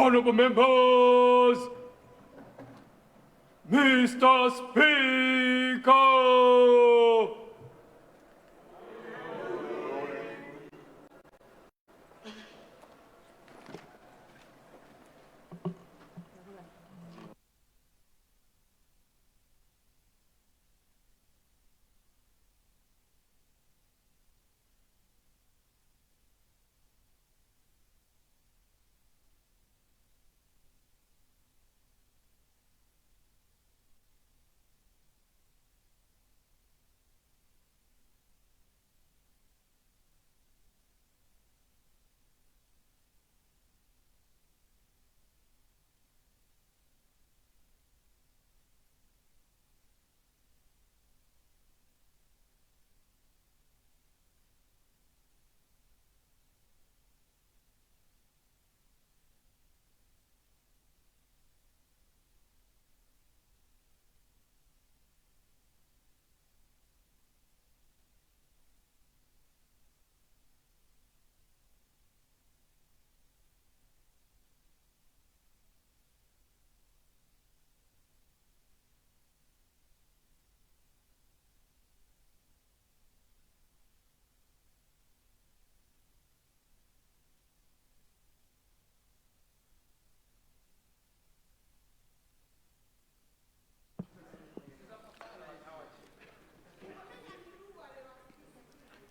Honorable members, Mr. Speaker.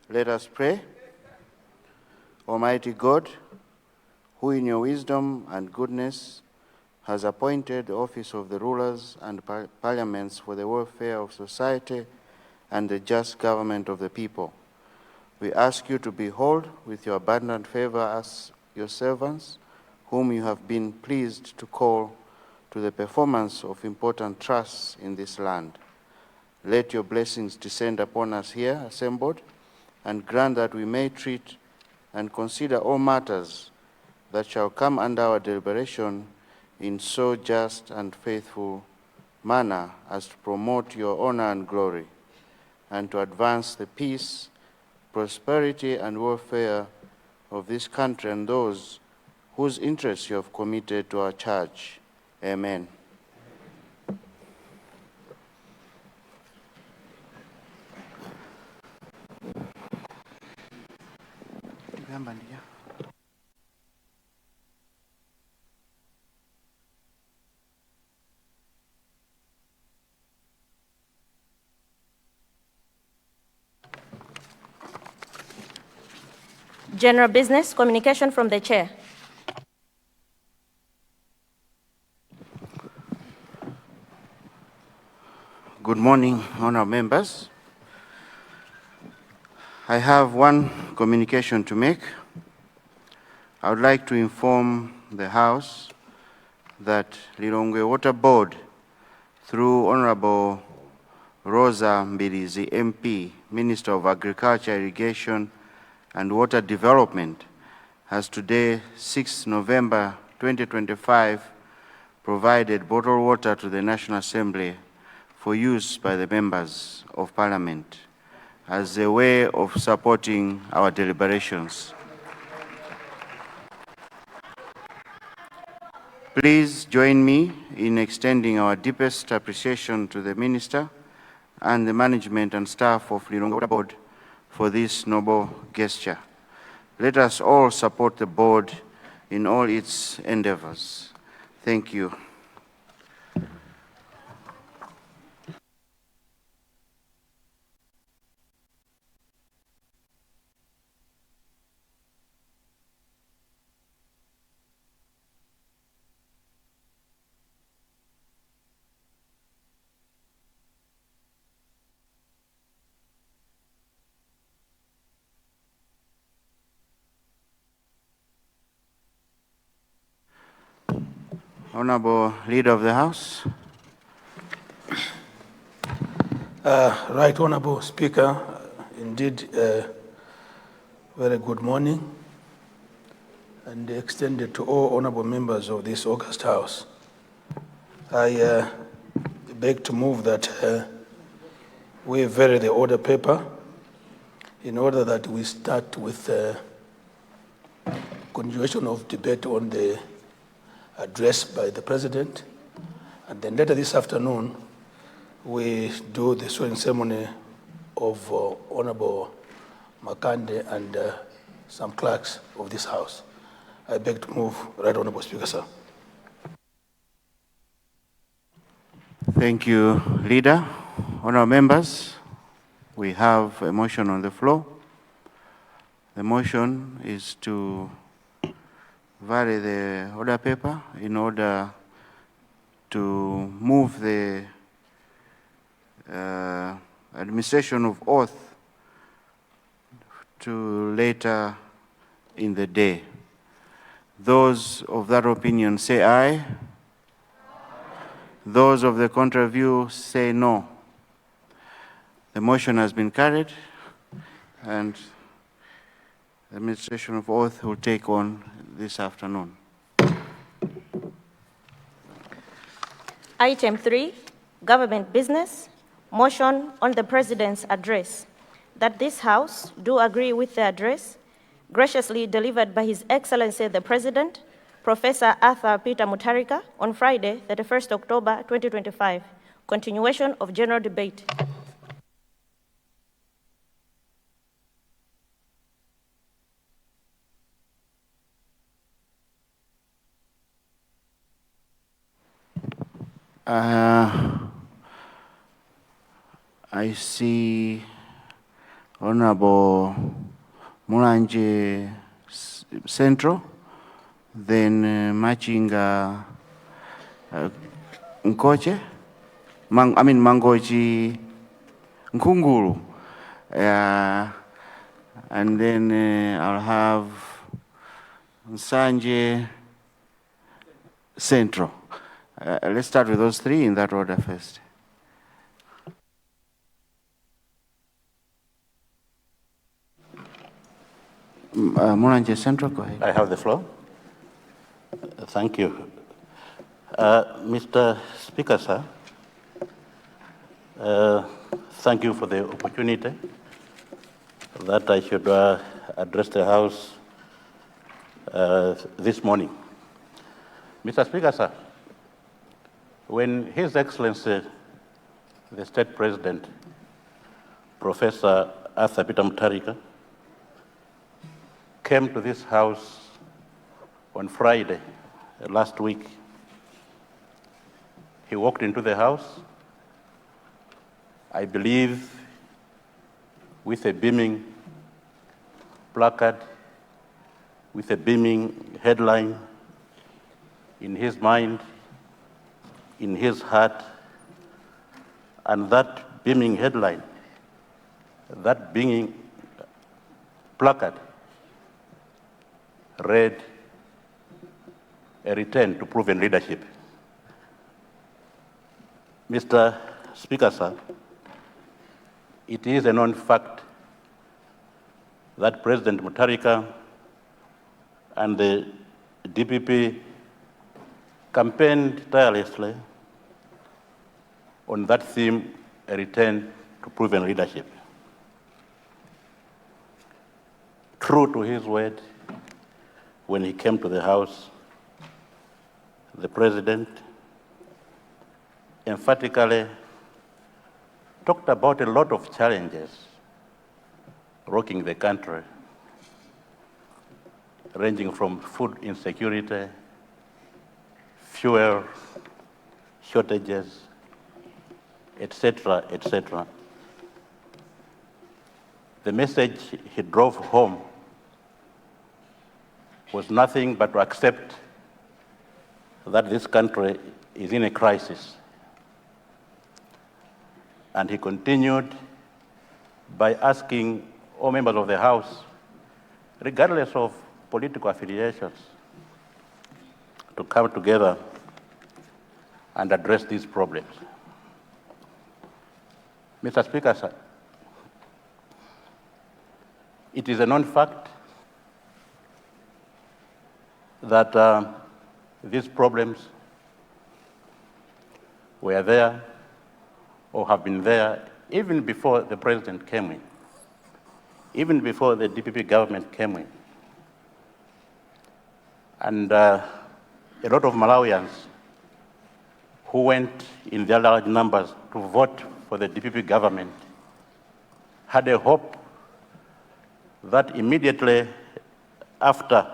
Let us pray. Almighty God, who in your wisdom and goodness has appointed the office of the rulers and parliaments for the welfare of society and the just government of the people, we ask you to behold with your abundant favor us, your servants, whom you have been pleased to call to the performance of important trusts in this land. Let your blessings descend upon us here assembled, and grant that we may treat and consider all matters that shall come under our deliberation in so just and faithful manner as to promote your honor and glory, and to advance the peace, prosperity, and welfare of this country and those whose interests you have committed to our charge. Amen. General business, communication from the chair. Good morning, honourable members. I have one communication to make. I would like to inform the House that Lilongwe Water Board, through Honourable Rosa Mbilizi MP, Minister of Agriculture, Irrigation and Water Development, has today, 6 November 2025, provided bottled water to the National Assembly for use by the members of Parliament as a way of supporting our deliberations. Please join me in extending our deepest appreciation to the Minister and the management and staff of Lilongwe Water Board for this noble gesture. Let us all support the board in all its endeavors. Thank you. Honourable Leader of the House. Right Honourable Speaker, indeed, very good morning, and extended to all honourable members of this august House. I beg to move that we vary the order paper in order that we start with continuation of debate on the address by the President. And then later this afternoon, we do the swearing ceremony of Honorable Makande and some clerks of this House. I beg to move, Right Honorable Speaker, sir. Thank you, Leader. Honourable members, we have a motion on the floor. The motion is to vary the order paper in order to move the administration of oath to later in the day. Those of that opinion say aye. Those of the contrary view say no. The motion has been carried, and the administration of oath will take on this afternoon. Item 3, government business. Motion on the President's address. That this House do agree with the address graciously delivered by His Excellency the President, Professor Arthur Peter Mutharika, on Friday, 31st October 2025. Continuation of general debate. I see Honorable Mulanje Central, then Machinga Nkoche, Mangochi Nkunguru, and then I'll have Nsanje Central. Let's start with those three in that order first. Mulanje Central, go ahead. I have the floor. Thank you. Mr. Speaker, sir, thank you for the opportunity that I should address the House this morning. Mr. Speaker, sir, when His Excellency, the State President, Professor Arthur Peter Mutharika, came to this House on Friday last week, he walked into the House, I believe, with a beaming placard, with a beaming headline in his mind, in his heart, and that beaming headline, that beaming placard read, "A return to proven leadership." Mr. Speaker, sir, it is a known fact that President Mutharika and the DPP campaigned tirelessly on that theme, a return to proven leadership. True to his word, when he came to the House, the President emphatically talked about a lot of challenges rocking the country, ranging from food insecurity, fuel shortages, etc., etc. The message he drove home was nothing but to accept that this country is in a crisis. And he continued by asking all members of the House, regardless of political affiliations, to come together and address these problems. Mr. Speaker, sir, it is a known fact that these problems were there or have been there even before the President came in, even before the DPP government came in. And a a lot of Malawians who went in their large numbers to vote for the DPP government had a hope that immediately after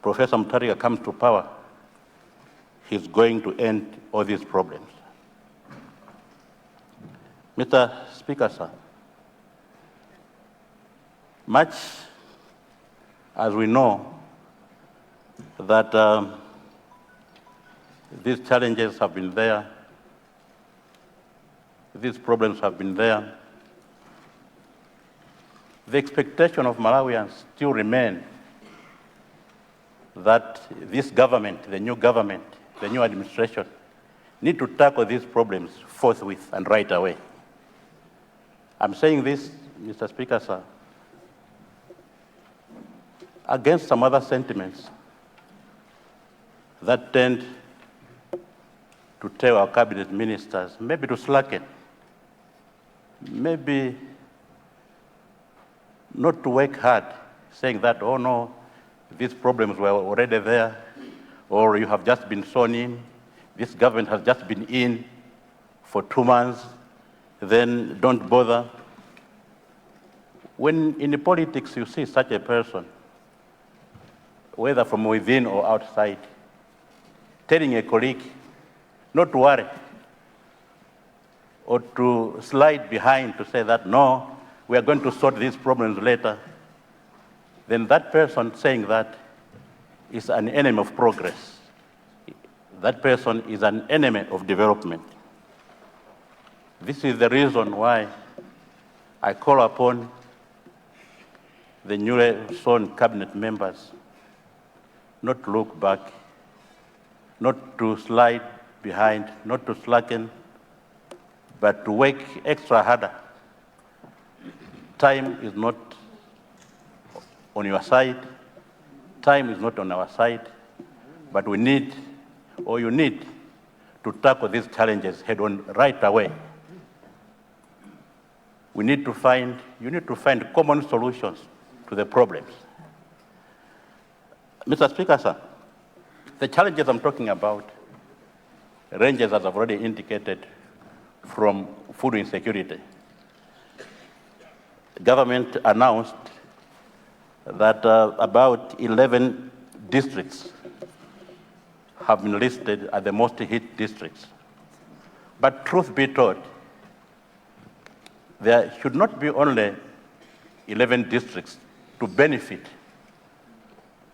Professor Mutharika comes to power, he's going to end all these problems. Mr. Speaker, sir, much as we know that these challenges have been there, these problems have been there, the expectation of Malawians still remain that this government, the new administration, need to tackle these problems forthwith and right away. I'm saying this, Mr. Speaker, sir, against some other sentiments that tend to tell our cabinet ministers maybe to slacken, maybe not to work hard, saying that, oh no, these problems were already there, or you have just been sworn in, this government has just been in for 2 months, then don't bother. When in politics you see such a person, whether from within or outside, telling a colleague not to worry, or to slide behind to say that, no, we are going to sort these problems later, then that person saying that is an enemy of progress. That person is an enemy of development. This is the reason why I call upon the newly sworn cabinet members not to look back, not to slide behind, not to slacken, but to work extra harder. Time is not on your side, time is not on our side, but we need, or you need, to tackle these challenges head on right away. You need to find common solutions to the problems. Mr. Speaker, sir, the challenges I'm talking about ranges, as I've already indicated, from food insecurity. The government announced that about 11 districts have been listed as the most hit districts. But truth be told, there should not be only 11 districts to benefit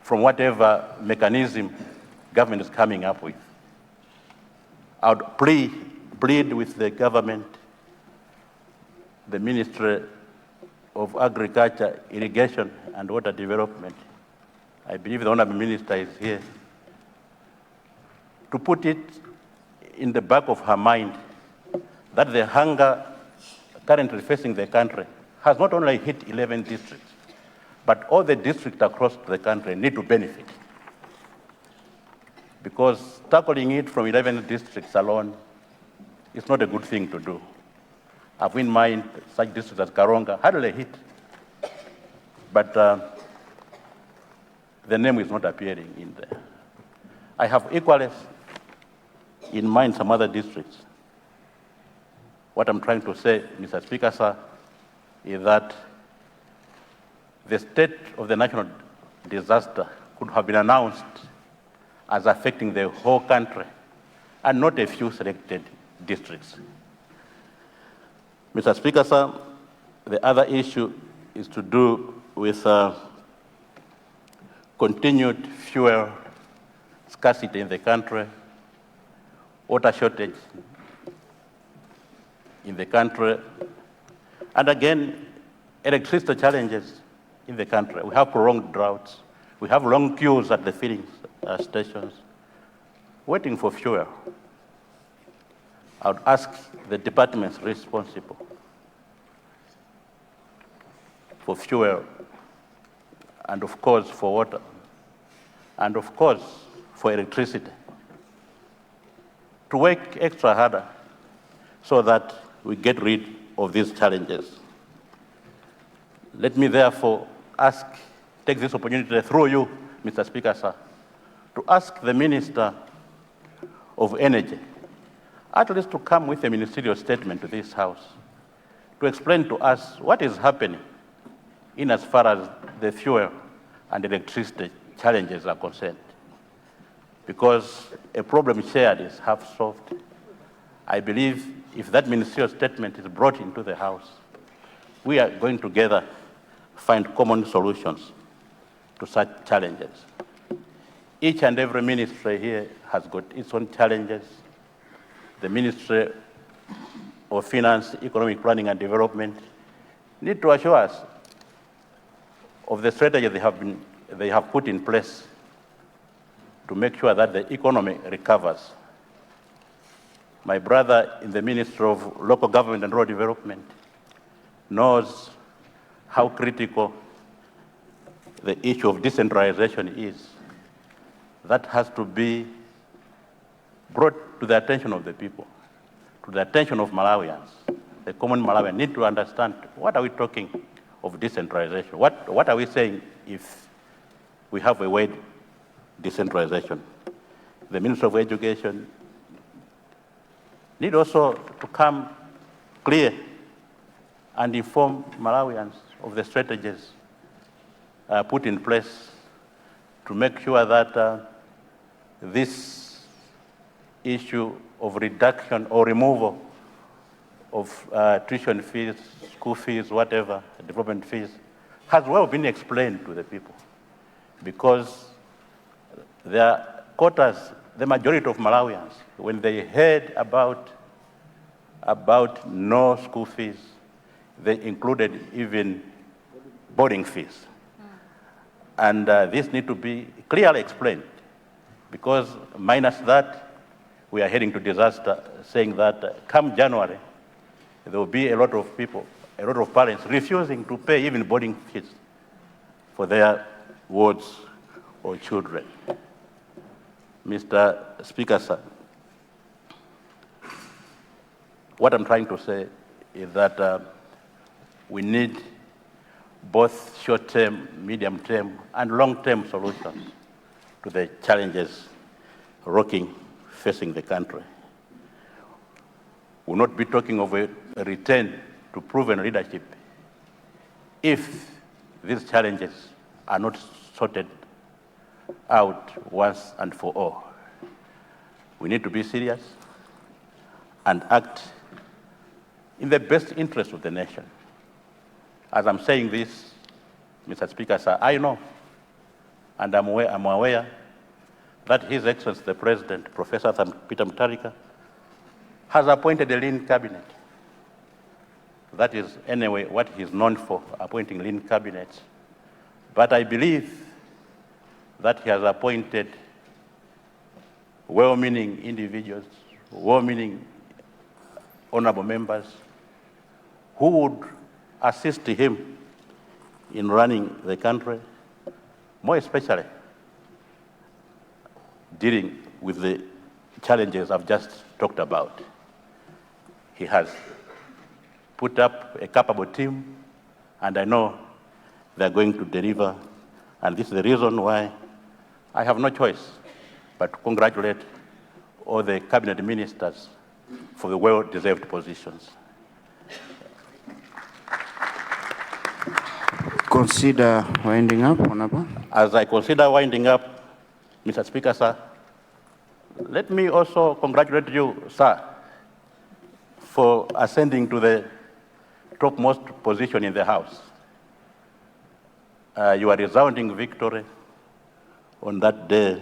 from whatever mechanism government is coming up with. I would plead with the government, the Ministry of Agriculture, Irrigation and Water Development, I believe the Honourable Minister is here, to put it in the back of her mind that the hunger currently facing the country has not only hit 11 districts, but all the districts across the country need to benefit. Because tackling it from 11 districts alone is not a good thing to do. I have in mind such districts as Karonga, hardly hit, but the name is not appearing in there. I have equally in mind some other districts. What I'm trying to say, Mr. Speaker, sir, is that the state of the national disaster could have been announced as affecting the whole country and not a few selected districts. Mr. Speaker, sir, the other issue is to do with continued fuel scarcity in the country, water shortage in the country, and again, electricity challenges in the country. We have prolonged droughts. We have long queues at the filling stations waiting for fuel. I would ask the departments responsible for fuel, and of course for water, and of course for electricity, to work extra harder so that we get rid of these challenges. Let me therefore take this opportunity through you, Mr. Speaker, sir, to ask the Minister of Energy at least to come with a ministerial statement to this House to explain to us what is happening in as far as the fuel and electricity challenges are concerned. Because a problem shared is half solved. I believe if that ministerial statement is brought into the House, we are going together find common solutions to such challenges. Each and every ministry here has got its own challenges. The Ministry of Finance, Economic Planning and Development need to assure us of the strategy they have put in place to make sure that the economy recovers. My brother in the Ministry of Local Government and Rural Development knows how critical the issue of decentralization is. That has to be brought to the attention of the people, to the attention of Malawians. The common Malawian need to understand what are we talking of decentralization? What are we saying if we have a word decentralization? The Minister of Education need also to come clear and inform Malawians of the strategies put in place to make sure that this issue of reduction or removal of tuition fees, school fees, whatever, development fees, has well been explained to the people. Because their quotas, the majority of Malawians, when they heard about no school fees, they included even boarding fees. And this need to be clearly explained, because minus that, we are heading to disaster, saying that come January, there will be a lot of people, a lot of parents refusing to pay even boarding fees for their wards or children. Mr. Speaker, sir, what I'm trying to say is that we need both short-term, medium-term, and long-term solutions to the challenges facing the country. We'll not be talking of a return to proven leadership if these challenges are not sorted out once and for all. We need to be serious and act in the best interest of the nation. As I'm saying this, Mr. Speaker, sir, I know and I'm aware that His Excellency the President, Professor Peter Mutharika, has appointed a lean cabinet. That is, anyway, what he's known for, appointing lean cabinets. But I believe that he has appointed well-meaning individuals, well-meaning honorable members, who would assist him in running the country, more especially dealing with the challenges I've just talked about. He has put up a capable team, and I know they're going to deliver, and this is the reason why I have no choice but to congratulate all the cabinet ministers for the well-deserved positions. Consider winding up, Honorable. As I consider winding up, Mr. Speaker, sir, let me also congratulate you, sir, for ascending to the topmost position in the House. Your resounding victory on that day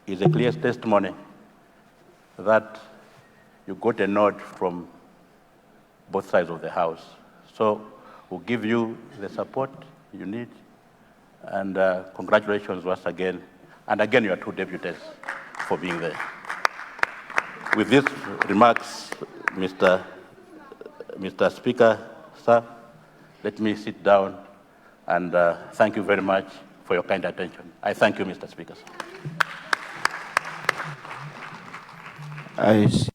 is a clear testimony that you got a nod from both sides of the House. So we'll give you the support you need, and congratulations once again, and again your two deputies for being there. With these remarks, Mr. Speaker, sir, let me sit down, and thank you very much for your kind attention. I thank you, Mr. Speaker. I see.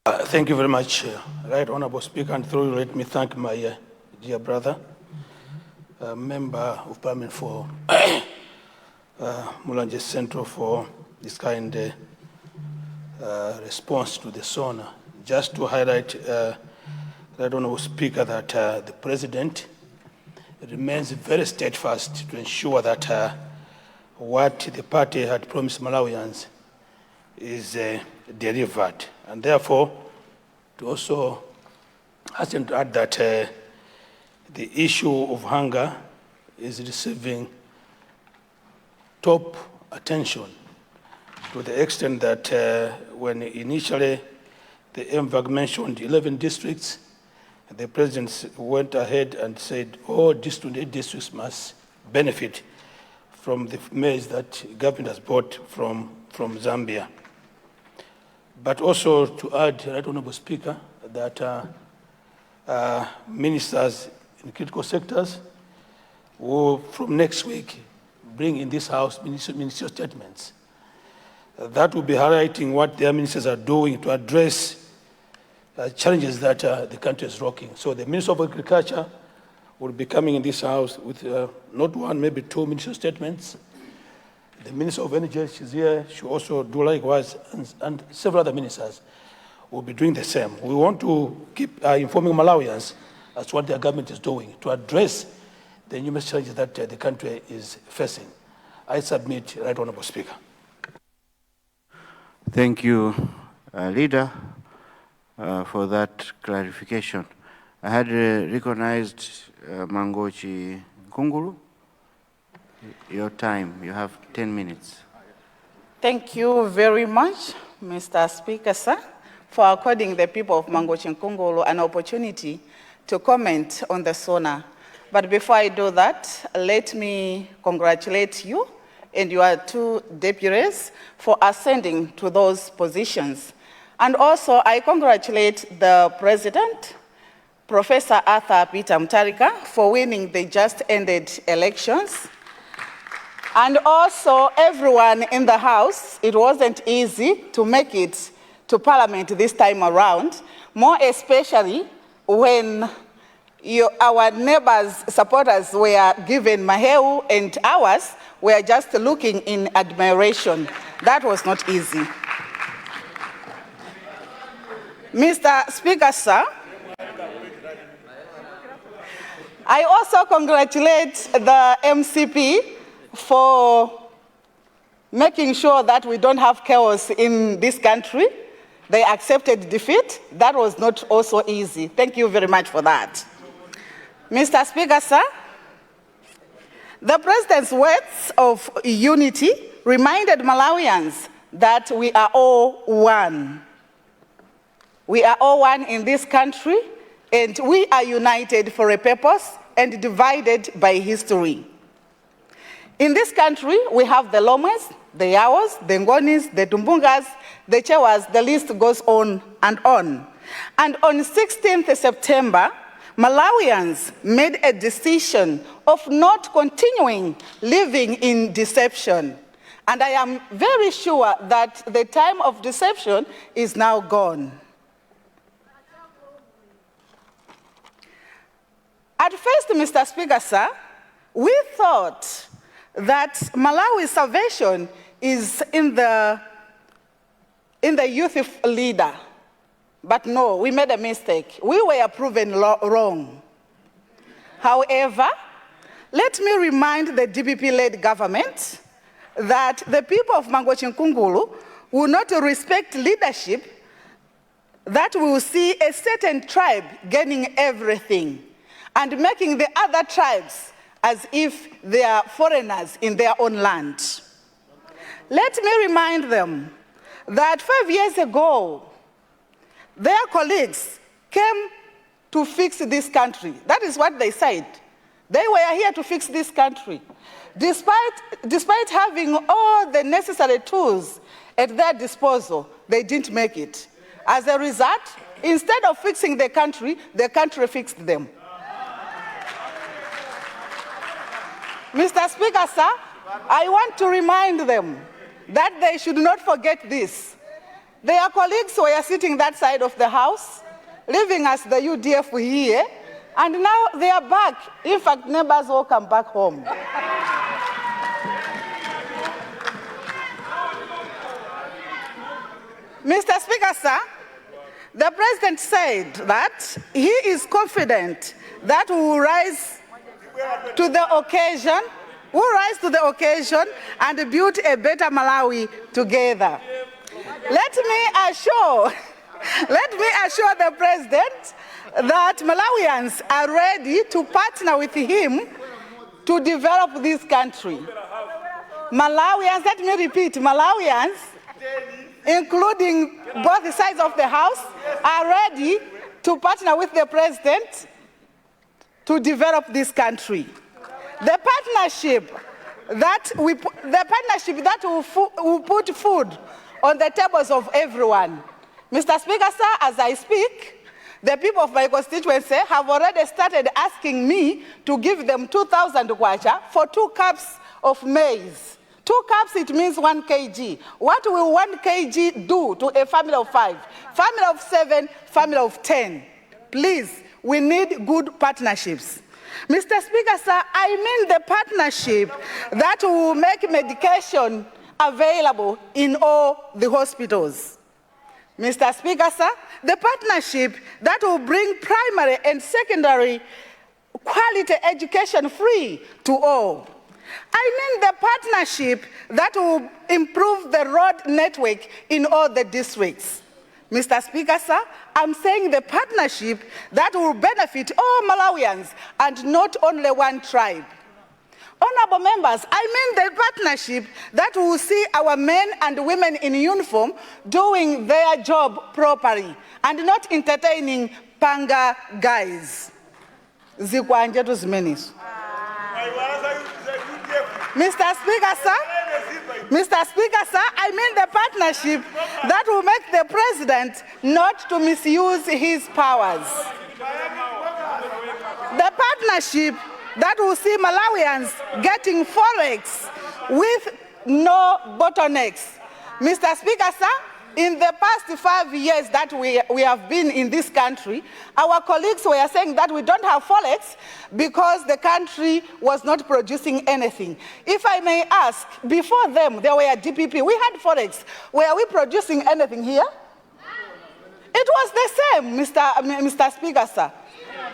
Thank you very much, Right Honorable Speaker, and through you let me thank my dear brother, Member of Parliament for Mulanje Central for this kind of response to the SONA. Just to highlight, Right Honourable Speaker, that the President remains very steadfast to ensure that what the party had promised Malawians is delivered. And therefore, to also hasten to add that the issue of hunger is receiving top attention to the extent that when initially the MVAG mentioned 11 districts, the President went ahead and said all 28 districts must benefit from the maize that government has bought from Zambia. But also to add, Right Honourable Speaker, that ministers in critical sectors will, from next week, bring in this House ministerial statements. That will be highlighting what their ministers are doing to address challenges that the country is rocking. So the Minister of Agriculture will be coming in this House with not one, maybe two ministerial statements. The Minister of Energy, she's here, she also do likewise, and several other ministers will be doing the same. We want to keep informing Malawians as to what their government is doing to address the numerous challenges that the country is facing. I submit, Right Honourable Speaker. Thank you, Leader, for that clarification. I had recognized Mangochi Nkungulu. Your time, you have 10 minutes. Thank you very much, Mr. Speaker, sir, for according the people of Mangochi Nkungulu an opportunity to comment on the SONA. But before I do that, let me congratulate you and your two deputies for ascending to those positions. And also, I congratulate the President, Professor Arthur Peter Mutharika, for winning the just-ended elections. And also, everyone in the House, it wasn't easy to make it to Parliament this time around, more especially when our neighbors' supporters were given Maheu and ours were just looking in admiration. That was not easy. Mr. Speaker, sir, I also congratulate the MCP for making sure that we don't have chaos in this country. They accepted defeat. That was not also easy. Thank you very much for that. Mr. Speaker, sir, the President's words of unity reminded Malawians that we are all one. We are all one in this country, and we are united for a purpose and divided by history. In this country, we have the Lomas, the Yawas, the Ngonis, the Tumbungas, the Chewas, the list goes on and on. And on 16th September, Malawians made a decision of not continuing living in deception. And I am very sure that the time of deception is now gone. At first, Mr. Speaker, sir, we thought that Malawi's salvation is in the youth leader. But no, we made a mistake. We were proven wrong. However, let me remind the DPP-led government that the people of Mangochi Nkungulu will not respect leadership that will see a certain tribe gaining everything and making the other tribes as if they are foreigners in their own land. Let me remind them that 5 years ago, their colleagues came to fix this country. That is what they said. They were here to fix this country. Despite having all the necessary tools at their disposal, they didn't make it. As a result, instead of fixing the country fixed them. Mr. Speaker, sir, I want to remind them that they should not forget this. Their colleagues were sitting that side of the House, leaving us the UDF here, And now they are back. In fact, neighbors will come back home. Mr. Speaker, sir, the President said that he is confident that we will rise to the occasion, and build a better Malawi together. Let me assure the President that Malawians are ready to partner with him to develop this country. Malawians, let me repeat, Malawians, including both sides of the House, are ready to partner with the President to develop this country. The partnership that will put food on the tables of everyone. Mr. Speaker, sir, as I speak, the people of my constituency have already started asking me to give them 2,000 kwacha for 2 cups of maize. 2 cups, it means 1 kg. What will 1 kg do to a family of 5, family of 7, family of 10? Please, we need good partnerships. Mr. Speaker, sir, I mean the partnership that will make medication available in all the hospitals. Mr. Speaker, sir, the partnership that will bring primary and secondary quality education free to all. I mean the partnership that will improve the road network in all the districts. Mr. Speaker, sir, I'm saying the partnership that will benefit all Malawians and not only one tribe. Honorable members, I mean the partnership that will see our men and women in uniform doing their job properly and not entertaining panga guys. Zikwanje to Zminis. Mr. Speaker, sir, I mean the partnership that will make the President not to misuse his powers. The partnership that will see Malawians getting forex with no bottlenecks. Mr. Speaker, sir, in the past 5 years that we have been in this country, our colleagues were saying that we don't have forex because the country was not producing anything. If I may ask, before them, there were DPP. We had forex. Were we producing anything here? It was the same, Mr. Speaker, sir.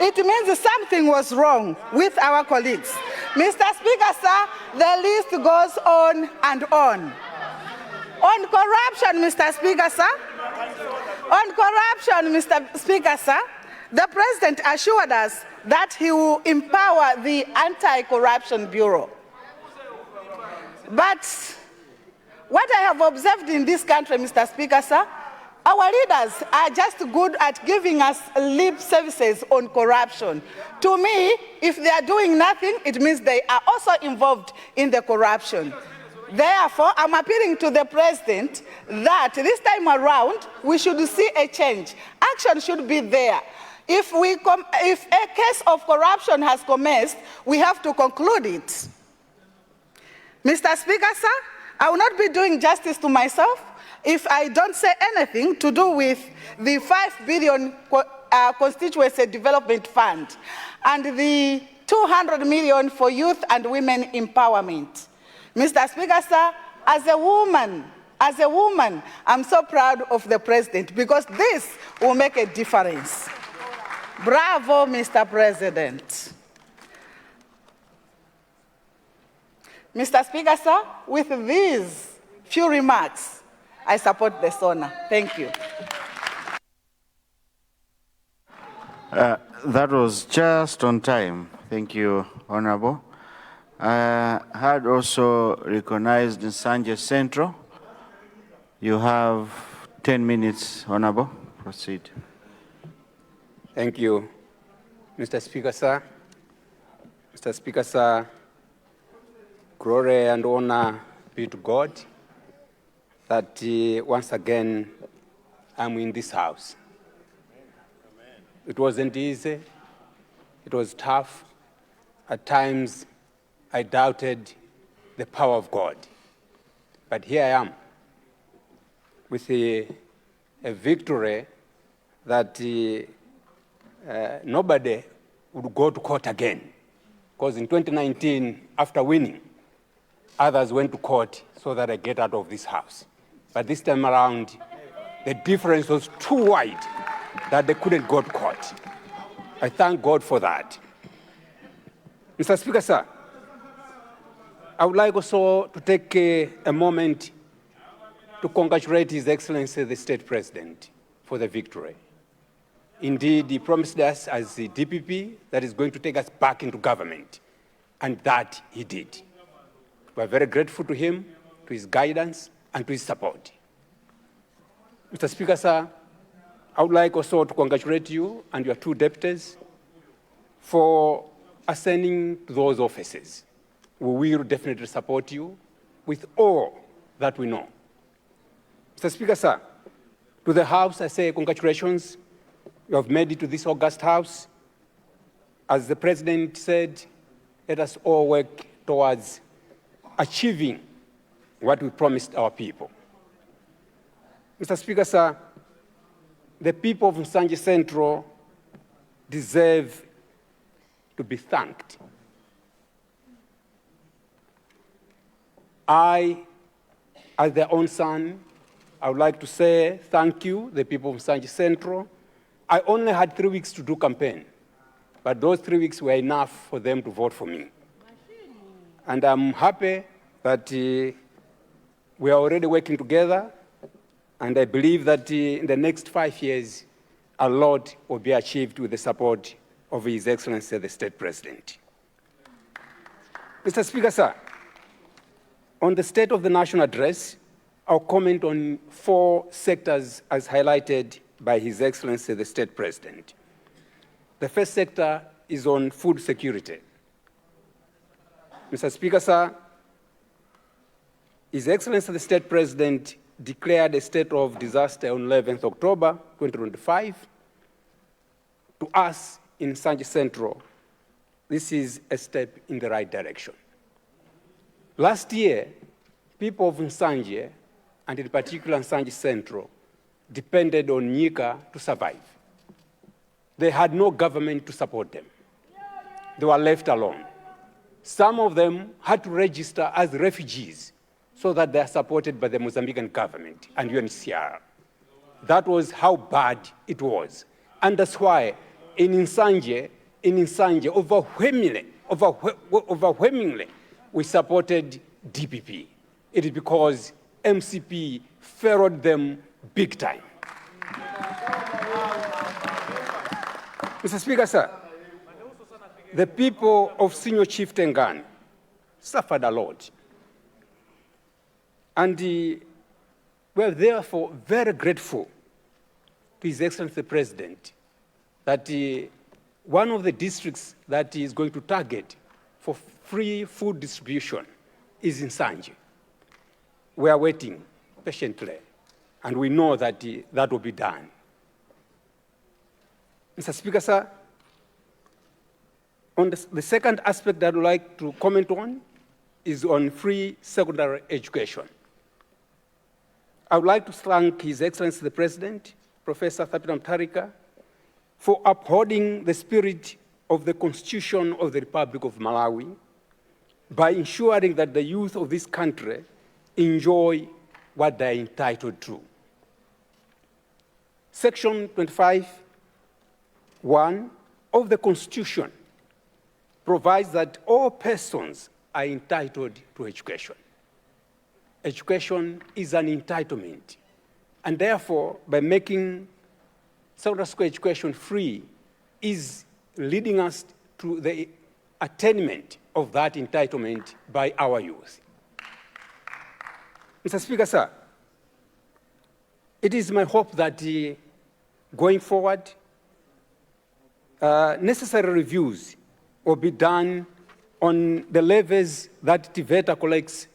It means something was wrong with our colleagues. Mr. Speaker, sir, the list goes on and on. On corruption, Mr. Speaker, sir, the President assured us that he will empower the Anti-Corruption Bureau. But what I have observed in this country, Mr. Speaker, sir, our leaders are just good at giving us lip services on corruption. To me, if they are doing nothing, it means they are also involved in the corruption. Therefore, I'm appealing to the President that this time around, we should see a change. Action should be there. If a case of corruption has commenced, we have to conclude it. Mr. Speaker, sir, I will not be doing justice to myself if I don't say anything to do with the 5 billion constituency development fund and the 200 million for youth and women empowerment. Mr. Speaker, sir, as a woman, I'm so proud of the President because this will make a difference. Bravo, Mr. President. Mr. Speaker, sir, with these few remarks, I support the SONA. Thank you. That was just on time. Thank you, Honorable. I had also recognized Sanje Central. You have 10 minutes, Honorable. Proceed. Thank you, Mr. Speaker, sir. Mr. Speaker, sir, glory and honor be to God that once again I'm in this house. Amen. It wasn't easy. It was tough. At times, I doubted the power of God. But here I am with a victory that nobody would go to court again. Because in 2019, after winning, others went to court so that I get out of this house. But this time around, the difference was too wide that they couldn't go to court. I thank God for that. Mr. Speaker, sir, I would like also to take a moment to congratulate His Excellency the State President for the victory. Indeed, he promised us as the DPP that is going to take us back into government, and that he did. We are very grateful to him, to his guidance, and to his support. Mr. Speaker, sir, I would like also to congratulate you and your two deputies for ascending to those offices. We will definitely support you with all that we know. Mr. Speaker, sir, to the House, I say congratulations. You have made it to this august House. As the President said, let us all work towards achieving what we promised our people. Mr. Speaker, sir, the people of Nsanje Central deserve to be thanked. I, as their own son, I would like to say thank you, the people of Nsanje Central. I only had 3 weeks to do campaign, but those 3 weeks were enough for them to vote for me. And I'm happy that we are already working together, and I believe that in the next 5 years, a lot will be achieved with the support of His Excellency, the State President. Mr. Speaker, sir, on the State of the National Address, I'll comment on 4 sectors as highlighted by His Excellency, the State President. The first sector is on food security. Mr. Speaker, sir, His Excellency, the State President declared a state of disaster on 11th October 2025. To us in Nsanje Central, this is a step in the right direction. Last year, people of Nsanje, and in particular Nsanje Central, depended on Nyika to survive. They had no government to support them. They were left alone. Some of them had to register as refugees so that they are supported by the Mozambican government and UNHCR. That was how bad it was. And that's why in Nsanje, overwhelmingly, we supported DPP. It is because MCP furrowed them big time. Mr. Speaker, sir, the people of Senior Chief Tengane suffered a lot. And we are therefore very grateful to His Excellency the President that one of the districts that he is going to target for free food distribution is in Nsanje. We are waiting patiently, and we know that that will be done. Mr. Speaker, sir, on the second aspect that I would like to comment on is on free secondary education. I would like to thank His Excellency the President, Professor Peter Mutharika, for upholding the spirit of the Constitution of the Republic of Malawi by ensuring that the youth of this country enjoy what they are entitled to. Section 25(1) of the Constitution provides that all persons are entitled to education. Education is an entitlement, and therefore, by making secondary school education free is leading us to the attainment of that entitlement by our youth. Mr. Speaker, sir, it is my hope that going forward, necessary reviews will be done on the levies that TVETA collects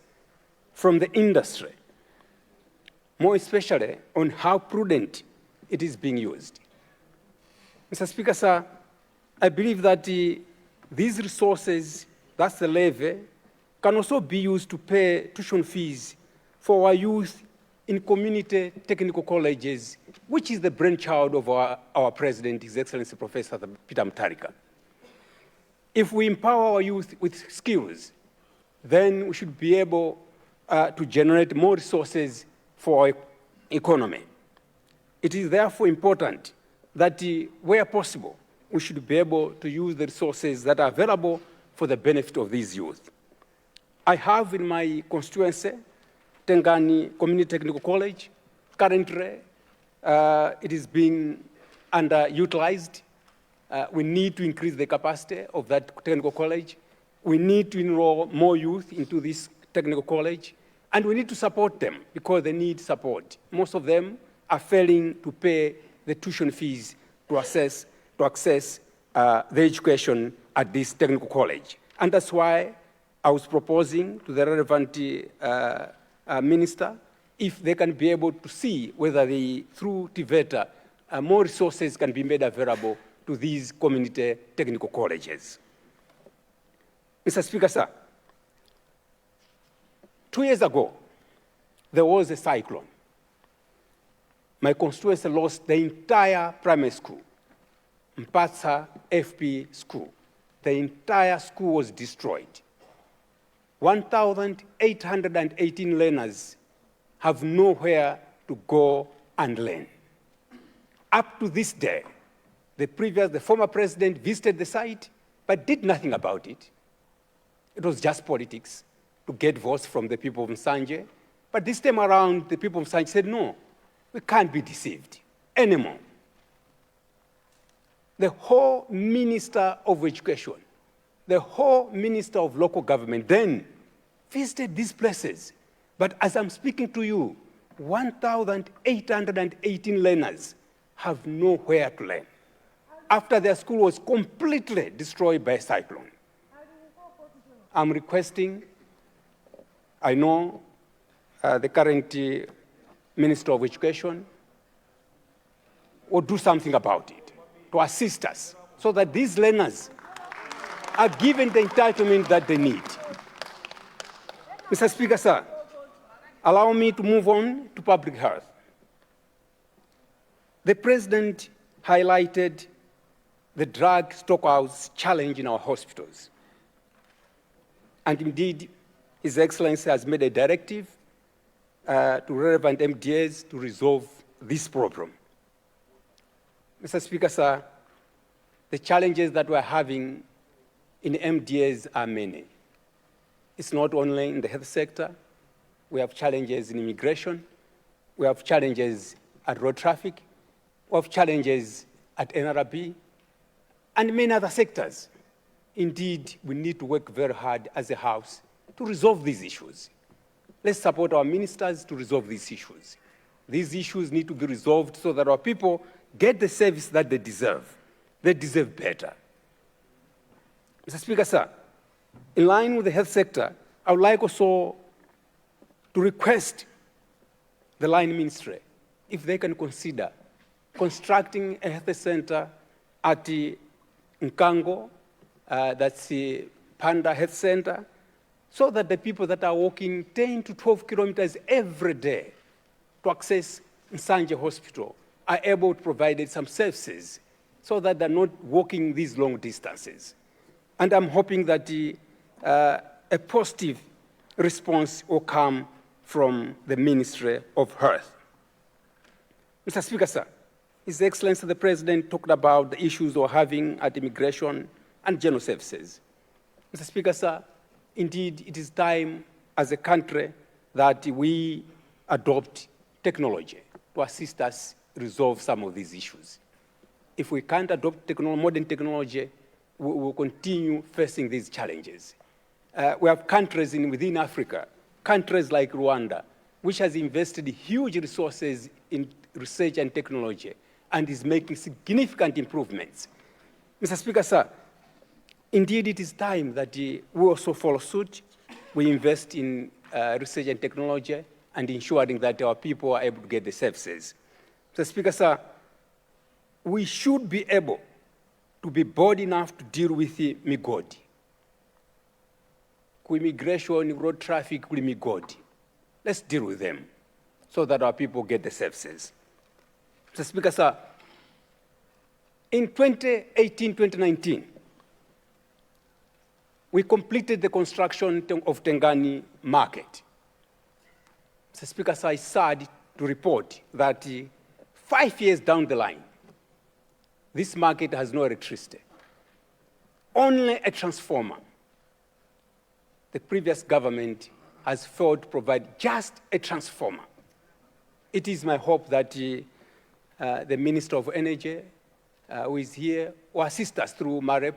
from the industry, more especially on how prudent it is being used. Mr. Speaker, sir, I believe that these resources, that's the levy, can also be used to pay tuition fees for our youth in community technical colleges, which is the brainchild of our President, His Excellency Professor Peter Mutharika. If we empower our youth with skills, then we should be able to generate more resources for our economy. It is therefore important that where possible, we should be able to use the resources that are available for the benefit of these youth. I have in my constituency, Tengani Community Technical College. Currently, it is being underutilized. We need to increase the capacity of that technical college. We need to enroll more youth into this technical college, and we need to support them because they need support. Most of them are failing to pay the tuition fees to access the education at this technical college. And that's why I was proposing to the relevant minister if they can be able to see whether through TVETA, more resources can be made available to these community technical colleges. Mr. Speaker, sir, 2 years ago, there was a cyclone. My constituency lost the entire primary school, Mpatsa FP school. The entire school was destroyed. 1,818 learners have nowhere to go and learn. Up to this day, the former president visited the site, but did nothing about it. It was just politics to get votes from the people of Nsanje. But this time around, the people of Nsanje said, no, we can't be deceived anymore. The whole Minister of Education, the whole Minister of Local Government then visited these places. But as I'm speaking to you, 1,818 learners have nowhere to learn after their school was completely destroyed by a cyclone. I'm requesting, I know the current Minister of Education will do something about it to assist us so that these learners are given the entitlement that they need. Mr. Speaker, sir, allow me to move on to public health. The President highlighted the drug stockouts challenge in our hospitals. And indeed, His Excellency has made a directive to relevant MDAs to resolve this problem. Mr. Speaker, sir, the challenges that we're having in MDAs are many. It's not only in the health sector. We have challenges in immigration. We have challenges at road traffic. We have challenges at NRB and many other sectors. Indeed, we need to work very hard as a House to resolve these issues. Let's support our ministers to resolve these issues. These issues need to be resolved so that our people get the service that they deserve. They deserve better. Mr. Speaker, sir, in line with the health sector, I would like also to request the line ministry if they can consider constructing a health center at Nkango, that's the Panda Health Center, so that the people that are walking 10 to 12 kilometers every day to access Nsanje Hospital are able to provide some services so that they're not walking these long distances. And I'm hoping that a positive response will come from the Ministry of Health. Mr. Speaker, sir, His Excellency the President talked about the issues we're having at immigration and general services. Mr. Speaker, sir, indeed, it is time as a country that we adopt technology to assist us resolve some of these issues. If we can't adopt modern technology, we will continue facing these challenges. We have countries within Africa, countries like Rwanda, which has invested huge resources in research and technology and is making significant improvements. Mr. Speaker, sir, indeed it is time that we also follow suit. We invest in research and technology and ensuring that our people are able to get the services. Mr. Speaker, sir, we should be able to be bold enough to deal with the migodi. Immigration, road traffic, migodi. Let's deal with them so that our people get the services. Mr. Speaker, sir, in 2018-2019, we completed the construction of Tengani Market. Mr. Speaker, so I sad to report that 5 years down the line, this market has no electricity, only a transformer. The previous government has failed to provide just a transformer. It is my hope that the Minister of Energy, who is here, will assist us through MAREP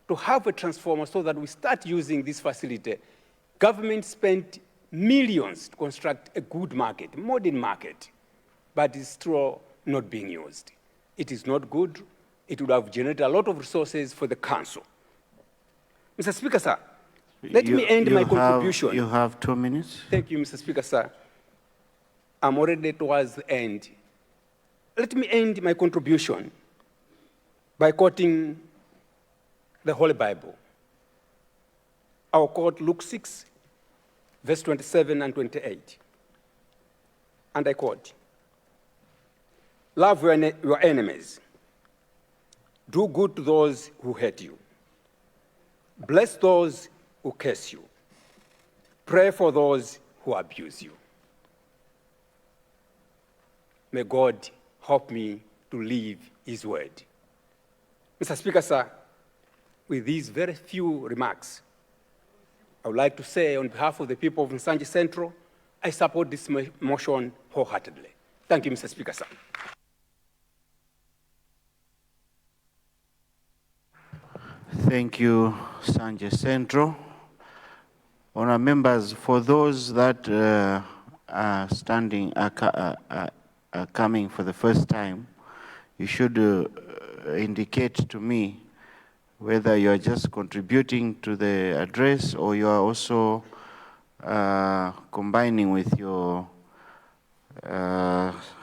to have a transformer so that we start using this facility. Government spent millions to construct a good market, modern market, but it's still not being used. It is not good. It would have generated a lot of resources for the council. Mr. Speaker, sir, let me end my contribution. You have 2 minutes. Thank you, Mr. Speaker, sir. I'm already towards the end. Let me end my contribution by quoting the Holy Bible. I'll quote Luke 6, verse 27 and 28. And I quote, "Love your enemies. Do good to those who hate you. Bless those who curse you. Pray for those who abuse you." May God help me to live His word. Mr. Speaker, sir, with these very few remarks, I would like to say on behalf of the people of Nsanje Central, I support this motion wholeheartedly. Thank you, Mr. Speaker, sir. Thank you, Nsanje Central. Honourable members, for those that are coming for the first time, you should indicate to me whether you are just contributing to the address or you are also combining with your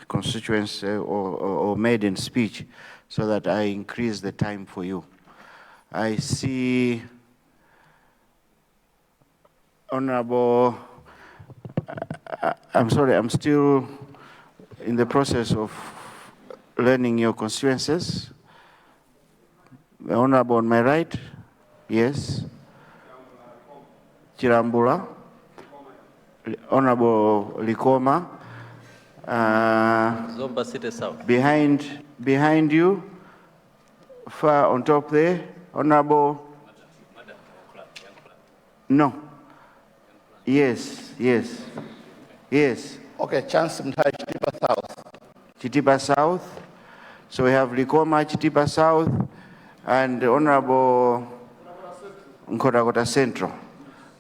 constituents or maiden speech, so that I increase the time for you. I see Honorable, I'm sorry, I'm still in the process of learning your constituencies. The Honorable on my right, yes. Chirambula, Honorable Likoma. Zomba City South. Behind you, far on top there, Honorable. No. Yes. Okay, Chance Mtai, Chitipa South. Chitipa South. So we have Likoma, Chitipa South, and Honorable Nkodakota Central.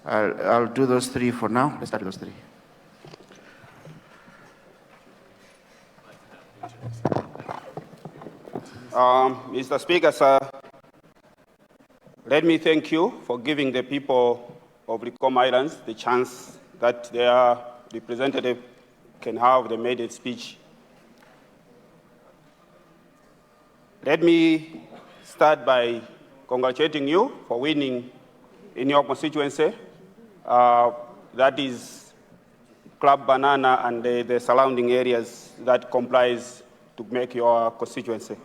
I'll do those three for now. Let's start with those three. Mr. Speaker, sir, let me thank you for giving the people of Likoma Islands the chance that their representative can have the maiden speech. Let me start by congratulating you for winning in your constituency. That is Club Banana and the surrounding areas that comprise to make your constituency.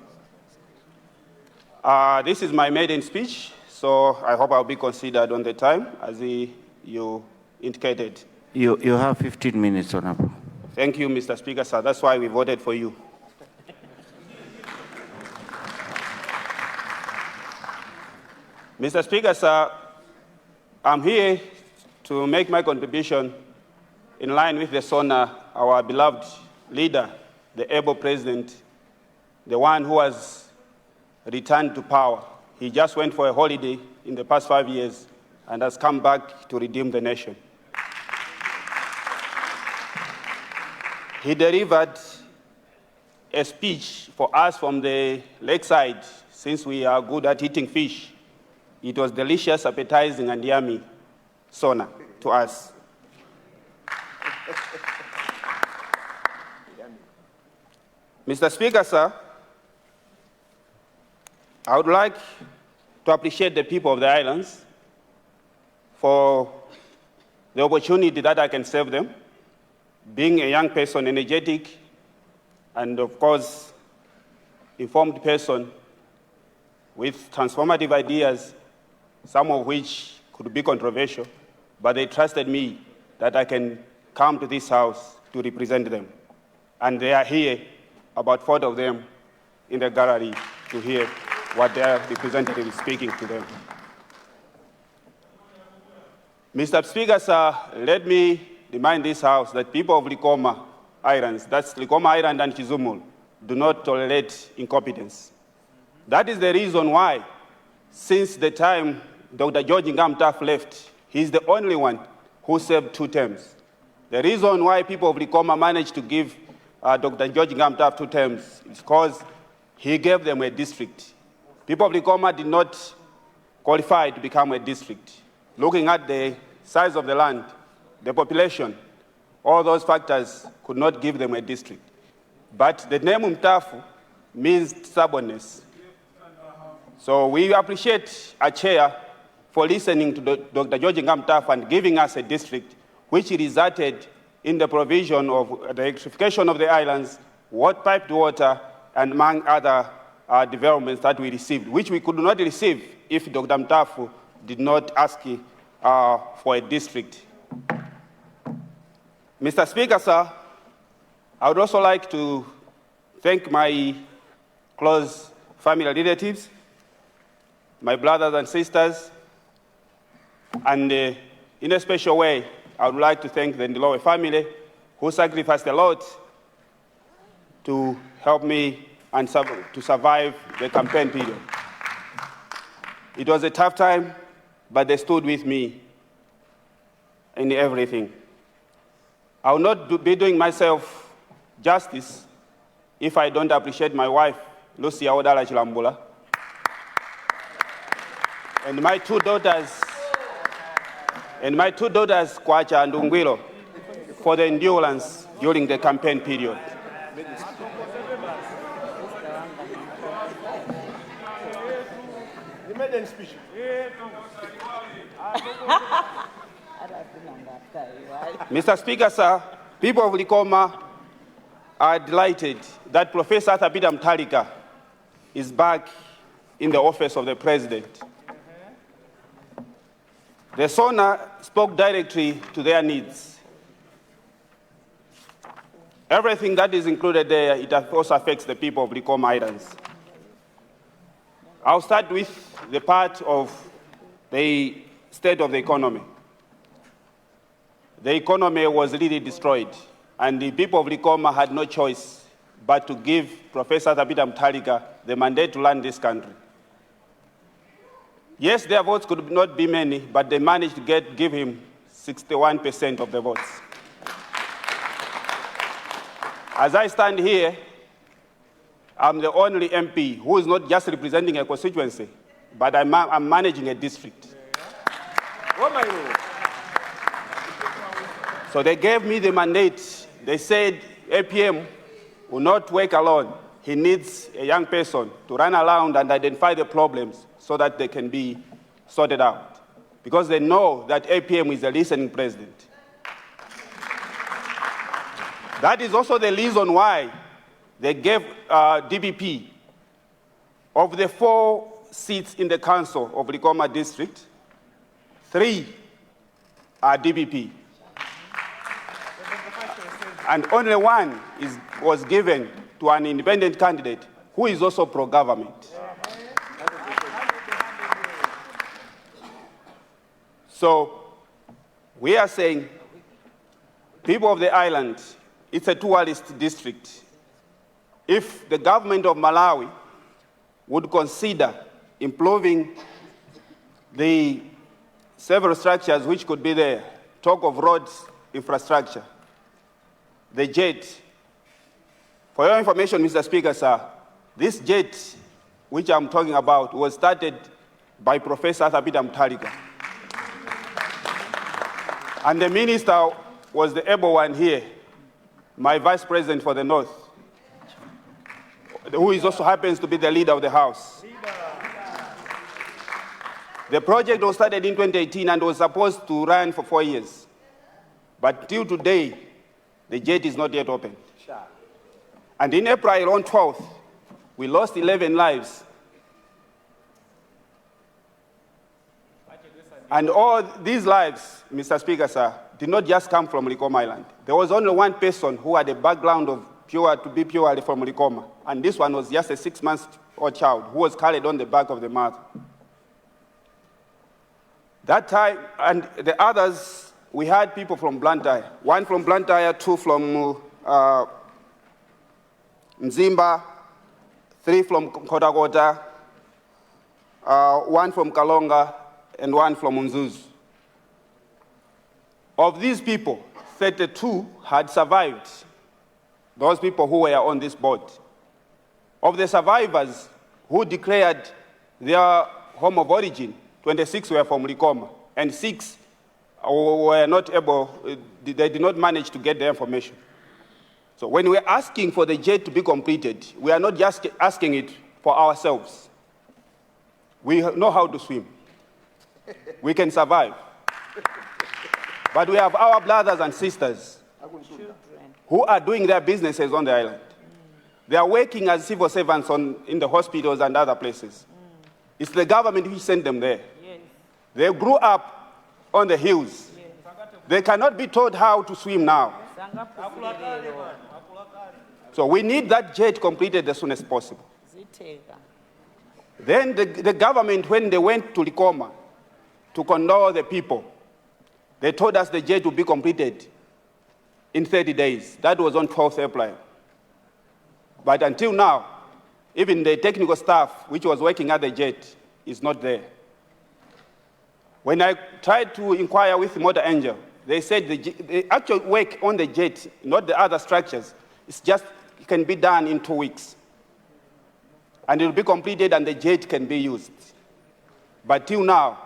This is my maiden speech, so I hope I'll be considered on the time as you indicated. You have 15 minutes, Honorable. Thank you, Mr. Speaker, sir. That's why we voted for you. Mr. Speaker, sir, I'm here to make my contribution in line with the SONA, our beloved leader, the able president, the one who has returned to power. He just went for a holiday in the past 5 years and has come back to redeem the nation. He delivered a speech for us from the lakeside, since we are good at eating fish. It was delicious, appetizing, and yummy SONA to us. Mr. Speaker, sir, I would like to appreciate the people of the islands for the opportunity that I can serve them, being a young person, energetic, and of course, informed person with transformative ideas, some of which could be controversial, but they trusted me that I can come to this house to represent them. And they are here, about 40 of them, in the gallery to hear what their representative is speaking to them. Mr. Speaker, sir, let me remind this House that people of Likoma Islands, that's Likoma Island and Kizumul, do not tolerate incompetence. That is the reason why, since the time Dr. George Ngamtaf left, he's the only one who served 2 terms. The reason why people of Likoma managed to give Dr. George Ngamtaf 2 terms is because he gave them a district. People of Likoma did not qualify to become a district. Looking at the size of the land, the population, all those factors could not give them a district. But the name Mtafu means stubbornness. So we appreciate our chair for listening to Dr. George Ngamtaf and giving us a district which resulted in the provision of the electrification of the islands, piped water, and among other developments that we received, which we could not receive if Dr. Mtafu did not ask for a district. Mr. Speaker, sir, I would also like to thank my close family relatives, my brothers and sisters, and in a special way, I would like to thank the Ndilowe family who sacrificed a lot to help me and to survive the campaign period. It was a tough time, but they stood with me in everything. I will not be doing myself justice if I don't appreciate my wife, Lucia Odala Chilambula, and my 2 daughters, Kwacha and Ungwilo, for the endurance during the campaign period. Mr. Speaker, sir, people of Likoma are delighted that Professor Thabita Mutharika is back in the office of the President. The SONA spoke directly to their needs. Everything that is included there, it also affects the people of Likoma Islands. I'll start with the part of the state of the economy. The economy was really destroyed, and the people of Likoma had no choice but to give Professor Thabita Mutharika the mandate to run this country. Yes, their votes could not be many, but they managed to give him 61% of the votes. As I stand here, I'm the only MP who is not just representing a constituency, but I'm managing a district. So they gave me the mandate. They said APM will not work alone. He needs a young person to run around and identify the problems so that they can be sorted out. Because they know that APM is a listening president. That is also the reason why they gave DPP, of the 4 seats in the council of Likoma district, 3 are DPP. And only 1 was given to an independent candidate who is also pro-government. So we are saying, people of the island, it's a tourist district. If the government of Malawi would consider improving the several structures which could be there, talk of roads, infrastructure, the jet. For your information, Mr. Speaker, sir, this jet which I'm talking about was started by Professor Thabita Mutharika. And the minister was the able one here, my vice president for the North, who also happens to be the leader of the House. The project was started in 2018 and was supposed to run for 4 years. But till today, the jet is not yet open. And in April on 12th, we lost 11 lives. And all these lives, Mr. Speaker, sir, did not just come from Likoma Island. There was only one person who had a background of to be purely from Likoma, and this one was just a 6-month-old child who was carried on the back of the mother. That time, and the others, we had people from Blantyre. 1 from Blantyre, 2 from Mzimba, 3 from Kotakota, 1 from Kalonga, and 1 from Unzuzu. Of these people, 32 had survived, those people who were on this board. Of the survivors who declared their home of origin, 26 were from Likoma, and 6 were not able, they did not manage to get the information. So when we're asking for the jet to be completed, we are not just asking it for ourselves. We know how to swim. We can survive. But we have our brothers and sisters who are doing their businesses on the island. They are working as civil servants in the hospitals and other places. It's the government who sent them there. They grew up on the hills. They cannot be told how to swim now. So we need that jet completed as soon as possible. Then the government, when they went to Likoma to condole the people, they told us the jet would be completed in 30 days. That was on 12th April. But until now, even the technical staff which was working at the jet is not there. When I tried to inquire with Motor Angel, they said the actual work on the jet, not the other structures, it can be done in 2 weeks. And it will be completed and the jet can be used. But till now,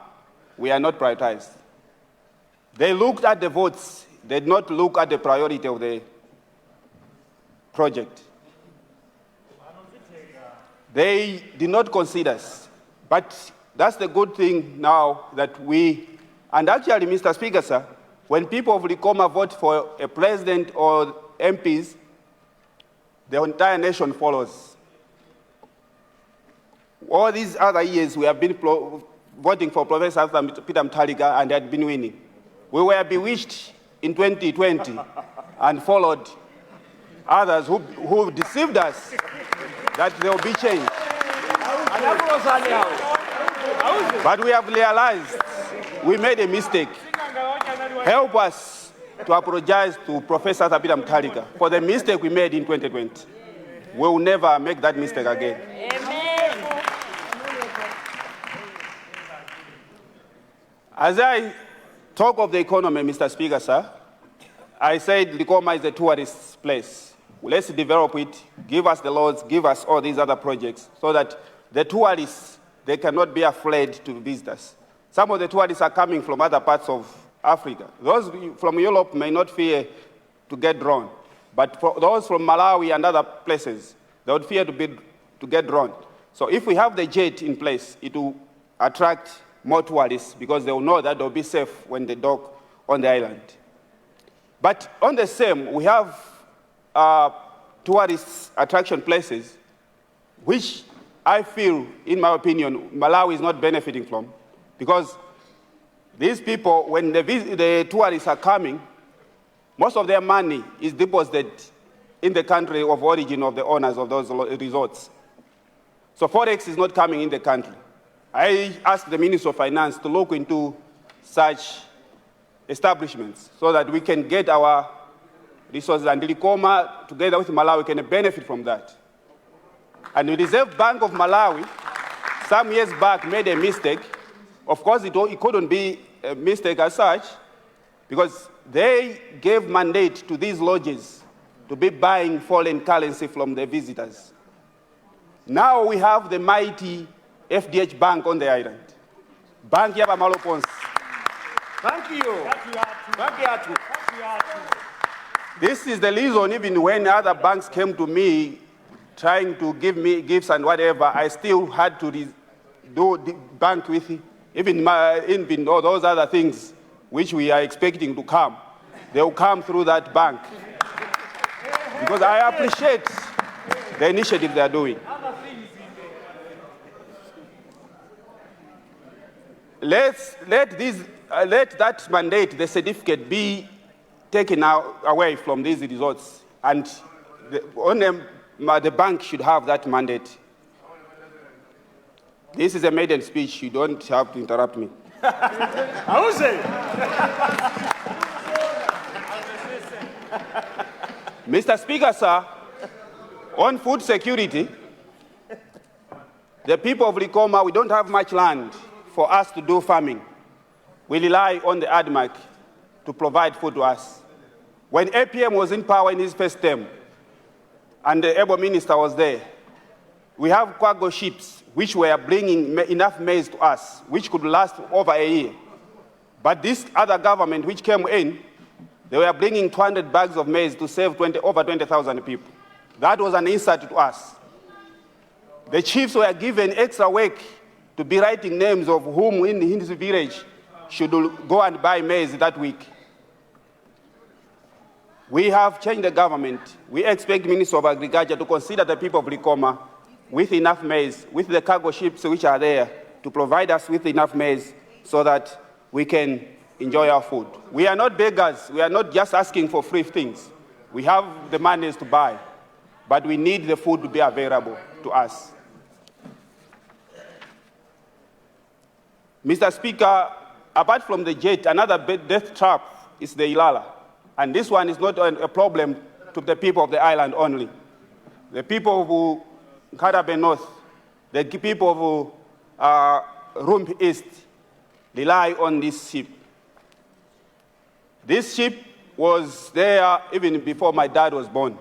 we are not prioritized. They looked at the votes, they did not look at the priority of the project. They did not consider us. But that's the good thing now that and actually, Mr. Speaker, sir, when people of Likoma vote for a president or MPs, the entire nation follows. All these other years, we have been voting for Professor Peter Mutharika and had been winning. We were bewitched in 2020 and followed others who deceived us that there will be change. But we have realized we made a mistake. Help us to apologize to Professor Peter Mutharika for the mistake we made in 2020. We will never make that mistake again. Amen. As I talk of the economy, Mr. Speaker, sir, I said Likoma is a tourist place. Let's develop it, give us the laws, give us all these other projects so that the tourists, they cannot be afraid to visit us. Some of the tourists are coming from other parts of Africa. Those from Europe may not fear to get drawn, but for those from Malawi and other places, they would fear to get drawn. So if we have the jet in place, it will attract more tourists because they will know that they'll be safe when they dock on the island. But on the same, we have tourist attraction places, which I feel, in my opinion, Malawi is not benefiting from, because these people, when the tourists are coming, most of their money is deposited in the country of origin of the owners of those resorts. So Forex is not coming in the country. I asked the Minister of Finance to look into such establishments so that we can get our resources, and Likoma, together with Malawi, can benefit from that. And the Reserve Bank of Malawi, some years back, made a mistake. Of course, it couldn't be a mistake as such, because they gave mandate to these lodges to be buying foreign currency from the visitors. Now we have the mighty FDH Bank on the island. Bank Yaba Malopons. Thank you. Thank you. This is the reason, even when other banks came to me trying to give me gifts and whatever, I still had to do the bank with even all those other things which we are expecting to come. They will come through that bank. Because I appreciate the initiative they are doing. let that mandate, the certificate, be taken away from these resorts, and the bank should have that mandate. This is a maiden speech. You don't have to interrupt me. I will say. Mr. Speaker, sir, on food security, the people of Likoma, we don't have much land for us to do farming. We rely on the ADMAC to provide food to us. When APM was in power in his first term, and the able minister was there, we have cargo ships which were bringing enough maize to us, which could last over a year. But this other government which came in, they were bringing 200 bags of maize to save over 20,000 people. That was an insult to us. The chiefs were given extra work to be writing names of whom in his village should go and buy maize that week. We have changed the government. We expect Minister of Agriculture to consider the people of Likoma with enough maize, with the cargo ships which are there, to provide us with enough maize so that we can enjoy our food. We are not beggars. We are not just asking for free things. We have the monies to buy, but we need the food to be available to us. Mr. Speaker, apart from the jet, another death trap is the Ilala. And this one is not a problem to the people of the island only. The people of Karabe North, the people of Rump East rely on this ship. This ship was there even before my dad was born.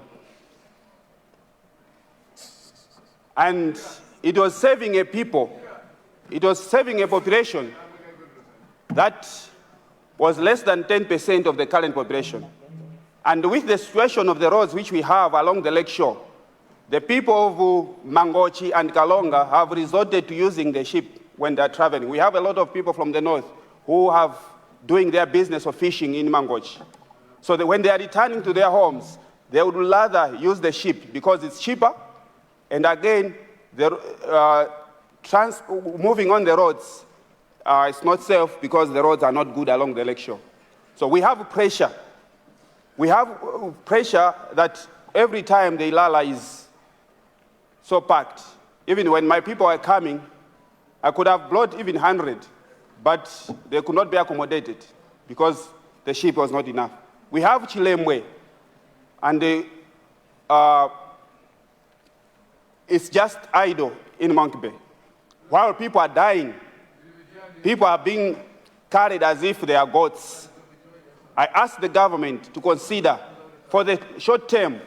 And it was saving a people. It was saving a population that was less than 10% of the current population. And with the situation of the roads which we have along the lake shore, the people of Mangochi and Kalonga have resorted to using the ship when they're traveling. We have a lot of people from the north who have doing their business of fishing in Mangochi. So that when they are returning to their homes, they would rather use the ship because it's cheaper. And again, moving on the roads is not safe because the roads are not good along the lake shore. So we have pressure. We have pressure that every time the Ilala is so packed, even when my people are coming, I could have brought even 100, but they could not be accommodated because the ship was not enough. We have Chilemwe, and it's just idle in Monkey Bay. While people are dying, people are being carried as if they are goats. I ask the government to consider, for the short term,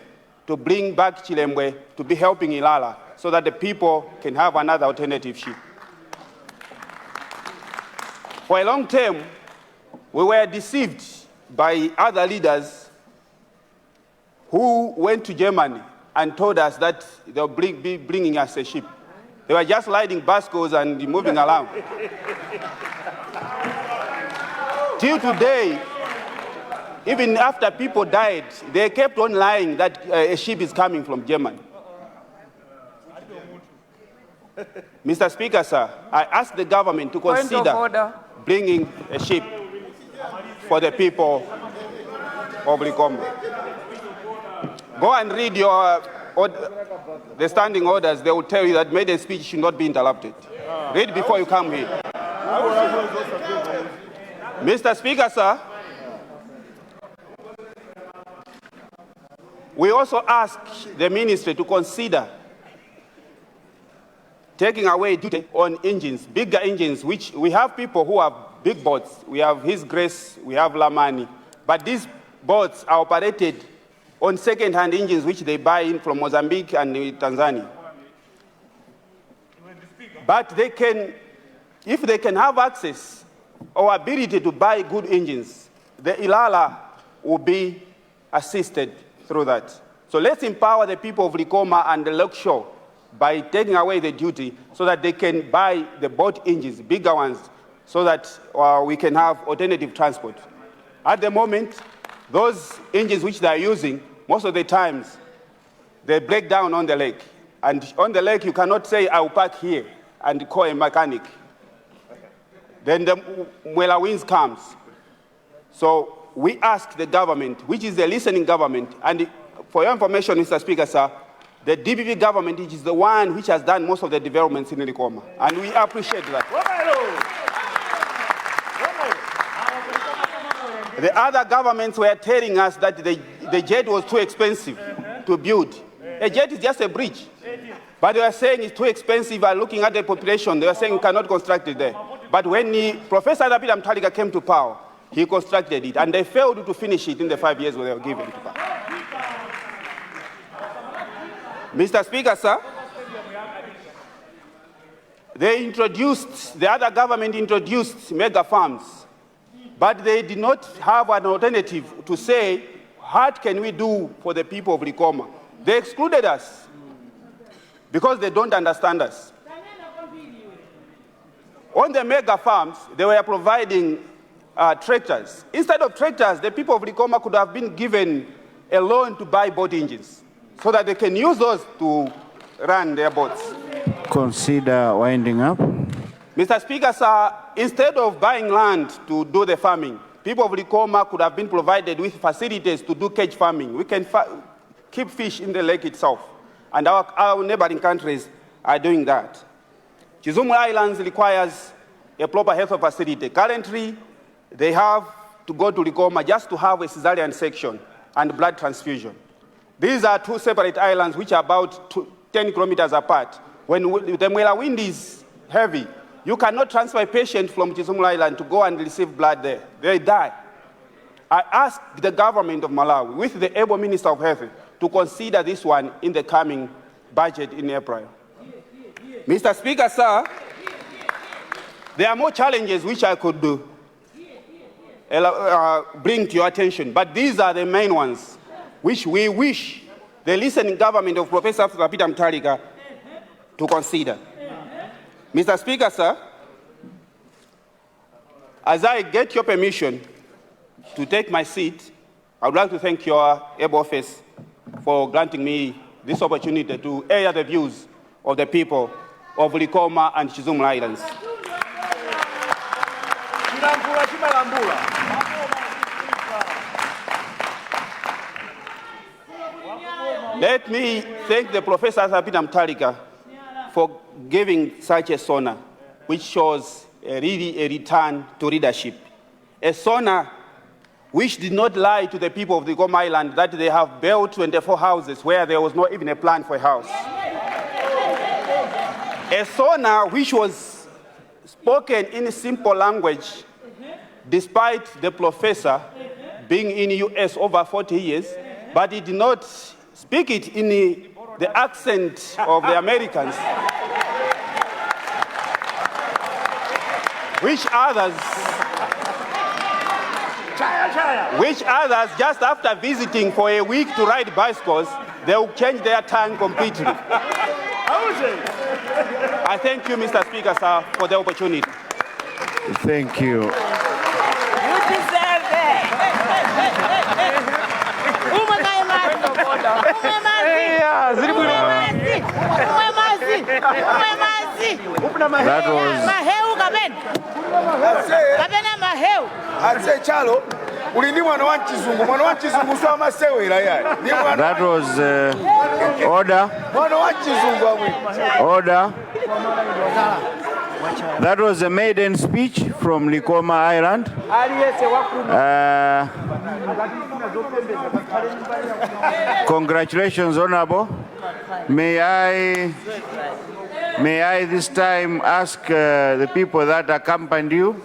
to bring back Chilemwe to be helping Ilala so that the people can have another alternative ship. For a long term, we were deceived by other leaders who went to Germany and told us that they'll be bringing us a ship. They were just lighting bascos and moving around. Till today, even after people died, they kept on lying that a ship is coming from Germany. Mr. Speaker, sir, I ask the government to consider bringing a ship for the people of Likoma. Go and read the standing orders. They will tell you that maiden speech should not be interrupted. Read before you come here. Mr. Speaker, sir, we also ask the ministry to consider taking away duty on engines, bigger engines, which we have people who have big boats. We have His Grace, we have Lamani. But these boats are operated on second-hand engines which they buy in from Mozambique and Tanzania. But they can, if they can have access or ability to buy good engines, the Ilala will be assisted through that. So let's empower the people of Likoma and the Lake Shore by taking away the duty so that they can buy the boat engines, bigger ones, so that we can have alternative transport. At the moment, those engines which they are using, most of the times, they break down on the lake. And on the lake, you cannot say, I will park here and call a mechanic. then the MALAWI comes. So we ask the government, which is the listening government, and for your information, Mr. Speaker, sir, the DPP government is the one which has done most of the developments in Likoma, and we appreciate that. The other governments were telling us that the jet was too expensive to build. A jet is just a bridge. But they were saying it's too expensive, and looking at the population, they were saying we cannot construct it there. But when Professor Rapida Mutharika came to power, he constructed it, and they failed to finish it in the 5 years when they were given to power. Mr. Speaker, sir, the other government introduced mega farms, but they did not have an alternative to say, what can we do for the people of Likoma? They excluded us because they don't understand us. On the mega farms, they were providing tractors. Instead of tractors, the people of Likoma could have been given a loan to buy boat engines so that they can use those to run their boats. Consider winding up. Mr. Speaker, sir, instead of buying land to do the farming, people of Likoma could have been provided with facilities to do cage farming. We can keep fish in the lake itself, and our neighboring countries are doing that. Kizumulu Islands requires a proper health facility. Currently, they have to go to Likoma just to have a cesarean section and blood transfusion. These are two separate islands which are about 10 kilometers apart. When the MALAWI is heavy, you cannot transfer a patient from Kizumulu Island to go and receive blood there. They die. I ask the government of Malawi, with the able Minister of Health, to consider this one in the coming budget in April. Mr. Speaker, sir, there are more challenges which I could bring to your attention, but these are the main ones which we wish the listening government of Professor Rapida Mutharika to consider. Mr. Speaker, sir, as I get your permission to take my seat, I would like to thank your able office for granting me this opportunity to air the views of the people of Likoma and Kizumulu Islands. Let me thank the Professor Rapida Mutharika for giving such a SONA, which shows really a return to leadership. A SONA which did not lie to the people of the Likoma Island that they have built 24 houses where there was not even a plan for a house. A SONA which was spoken in simple language, despite the professor being in the US over 40 years, but he did not speak it in the accent of the Americans, which others, just after visiting for a week to ride bicycles, they will change their tongue completely. I thank you, Mr. Speaker, sir, for the opportunity. Thank you. You deserve it. That was order. Order. That was a maiden speech from Likoma Island. Congratulations, Honorable. May I this time ask the people that accompanied you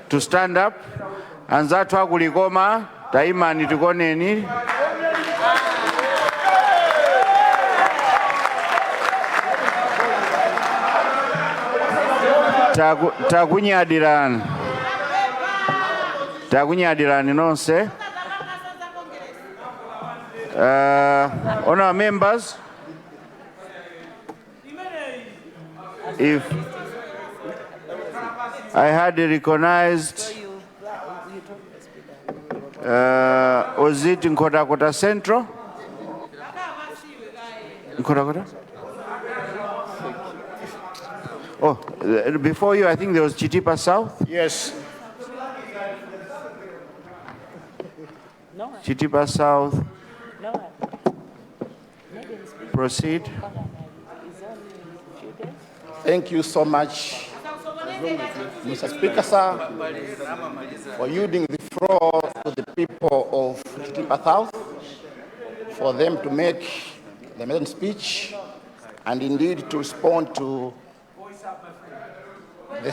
to stand up? Anzatu Likoma, Taima Nitukoneni. Tagunyadirani nonse. Honourable members, if I had recognized was it in Nkhotakota Central? Nkhotakota? Oh, before you, I think there was Chitipa South. Yes. Chitipa South. No. Proceed. Thank you so much, Mr. Speaker, sir, for yielding the floor to the people of Chitipa South, for them to make the maiden speech and indeed to respond to the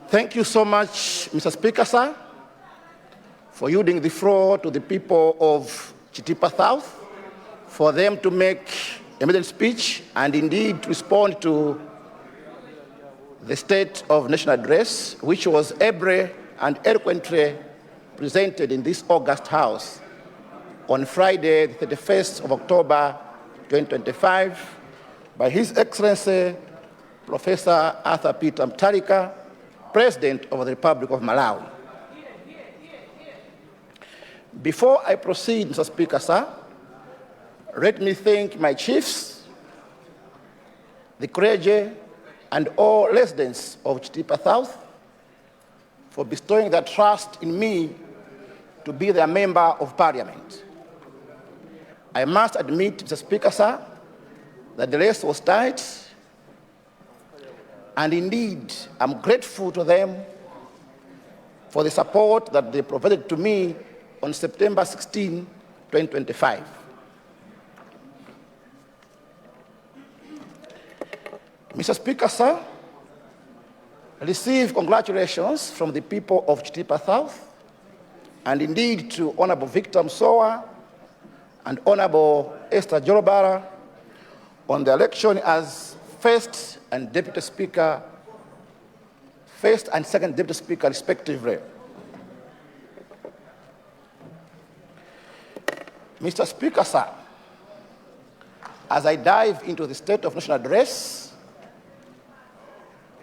Thank you so much, Mr. Speaker, sir, for yielding the floor to the people of Chitipa South, for them to make a maiden speech and indeed to respond to the State of National Address, which was ably and eloquently presented in this August House on Friday, the 31st of October, 2025, by His Excellency, Professor Arthur Peter Mutharika, President of the Republic of Malawi. Before I proceed, Mr. Speaker, sir, let me thank my chiefs, the clergy, and all residents of Chitipa South for bestowing their trust in me to be their member of parliament. I must admit, Mr. Speaker, sir, that the race was tight, and indeed, I'm grateful to them for the support that they provided to me on September 16, 2025. Mr. Speaker, sir, receive congratulations from the people of Chitipa South, and indeed to Honorable Victor Msowa and Honorable Esther Jorobara on the election as first and second deputy speaker, respectively. Mr. Speaker, sir, as I dive into the State of National Address,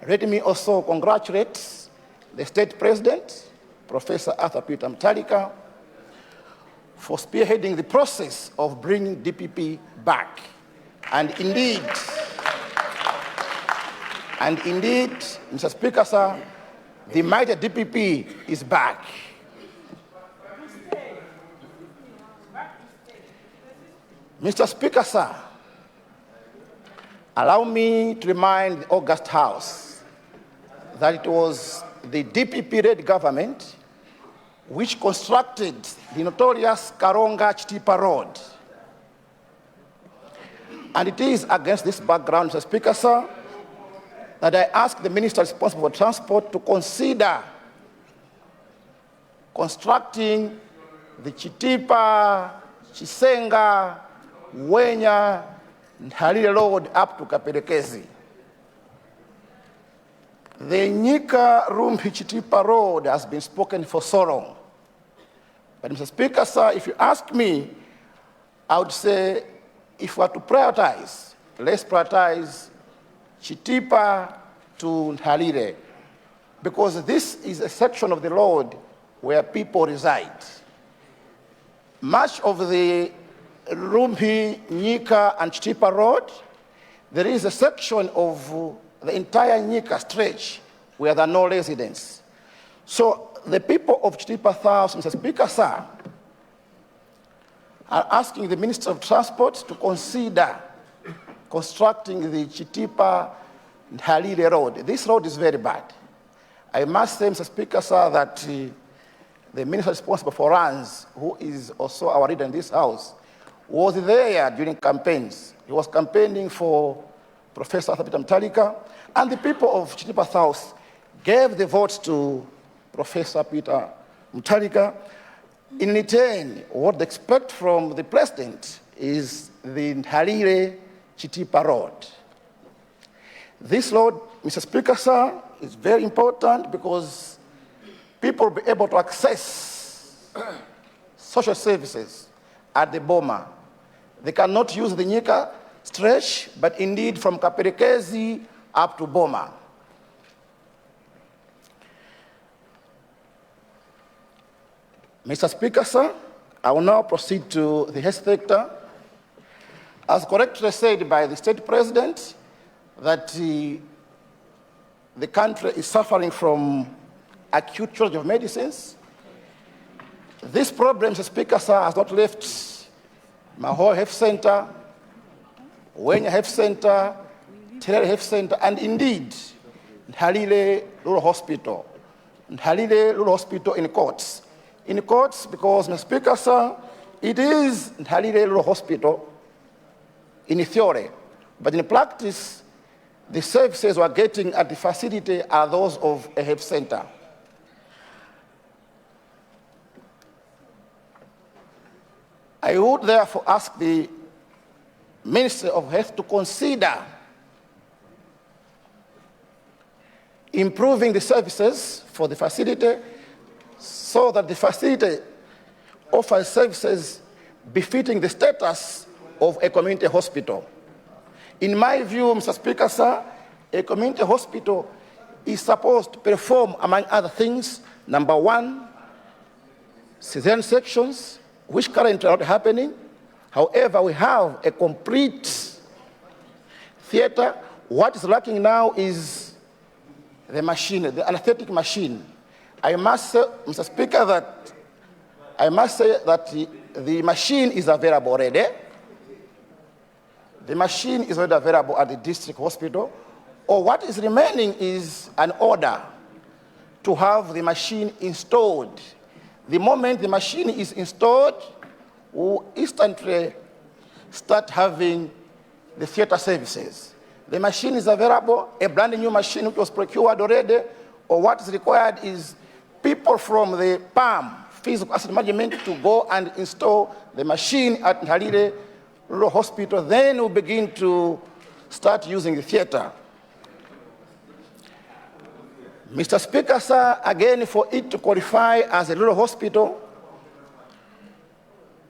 let me also congratulate the State President, Professor Arthur Peter Mutharika, for spearheading the process of bringing DPP back. And indeed, Mr. Speaker, sir, the mighty DPP is back. Mr. Speaker, sir, allow me to remind the August House that it was the DPP-led government which constructed the notorious Karonga-Chitipa Road. And it is against this background, Mr. Speaker, sir, that I ask the Minister responsible for Transport to consider constructing the Chitipa, Chisenga, Wenya, and Harire Road up to Kapelekezi. The Nyika Rumbi Chitipa Road has been spoken for so long. But Mr. Speaker, sir, if you ask me, I would say if we are to prioritize, let's prioritize Chitipa to Harire, because this is a section of the road where people reside. Much of the Rumbi, Nyika, and Chitipa Road, there is a section of the entire Nyika stretch where there are no residents. So the people of Chitipa South, Mr. Speaker, sir, are asking the Minister of Transport to consider constructing the Chitipa Harire Road. This road is very bad. I must say, Mr. Speaker, sir, that the Minister responsible for runs, who is also our leader in this House, was there during campaigns. He was campaigning for Professor Arthur Peter Mutharika, and the people of Chitipa South gave the votes to Professor Peter Mutharika. In return, what they expect from the president is the Harire-Chitipa Road. This road, Mr. Speaker, sir, is very important because people will be able to access social services at the Boma. They cannot use the Nyika stretch, but indeed from Kapelekezi up to Boma. Mr. Speaker, sir, I will now proceed to the health sector. as correctly said by the state president, that the country is suffering from acute shortage of medicines. This problem, Mr. Speaker, sir, has not left MALAWI Health Center, Wenya Health Center, Terere Health Center, and indeed, Nhalile Rural Hospital. Nhalile Rural Hospital in courts. In courts because, Mr. Speaker, sir, it is Nhalile Rural Hospital in theory, but in practice, the services we're getting at the facility are those of a health center. I would therefore ask the Ministry of Health to consider improving the services for the facility so that the facility offers services befitting the status of a community hospital. In my view, Mr. Speaker, sir, a community hospital is supposed to perform, among other things, number one, cesarean sections, which currently are not happening. However, we have a complete theater. What is lacking now is the machine, the anesthetic machine. I must say, Mr. Speaker, that the machine is available already. The machine is already available at the district hospital. Or what is remaining is an order to have the machine installed. The moment the machine is installed, we'll instantly start having the theater services. The machine is available, a brand new machine which was procured already, or what is required is people from the PAM, Physical Asset Management, to go and install the machine at Nhalile Rural Hospital. Then we'll begin to start using the theater. Mr. Speaker, sir, again, for it to qualify as a rural hospital,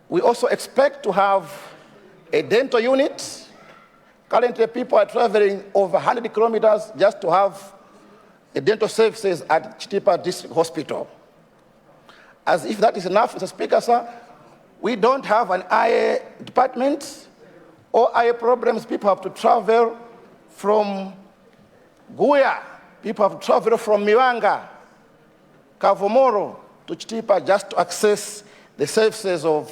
we also expect to have a dental unit. Currently, people are traveling over 100 kilometers just to have the dental services at Chitipa District Hospital. As if that is enough, Mr. Speaker, sir, we don't have an eye department or eye problems. People have to travel from Guya. People have to travel from Miwanga, Kavomoro to Chitipa just to access the services of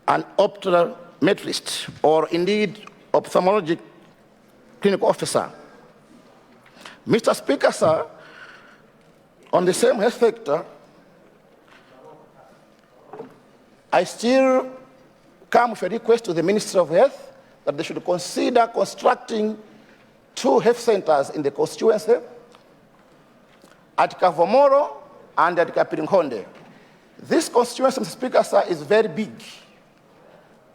an optometrist or indeed ophthalmologic clinical officer. Mr. Speaker, sir, on the same health sector, I still come with a request to the Ministry of Health that they should consider constructing 2 health centers in the constituency at Kavomoro and at Kapirinkonde. This constituency, Mr. Speaker, sir, is very big.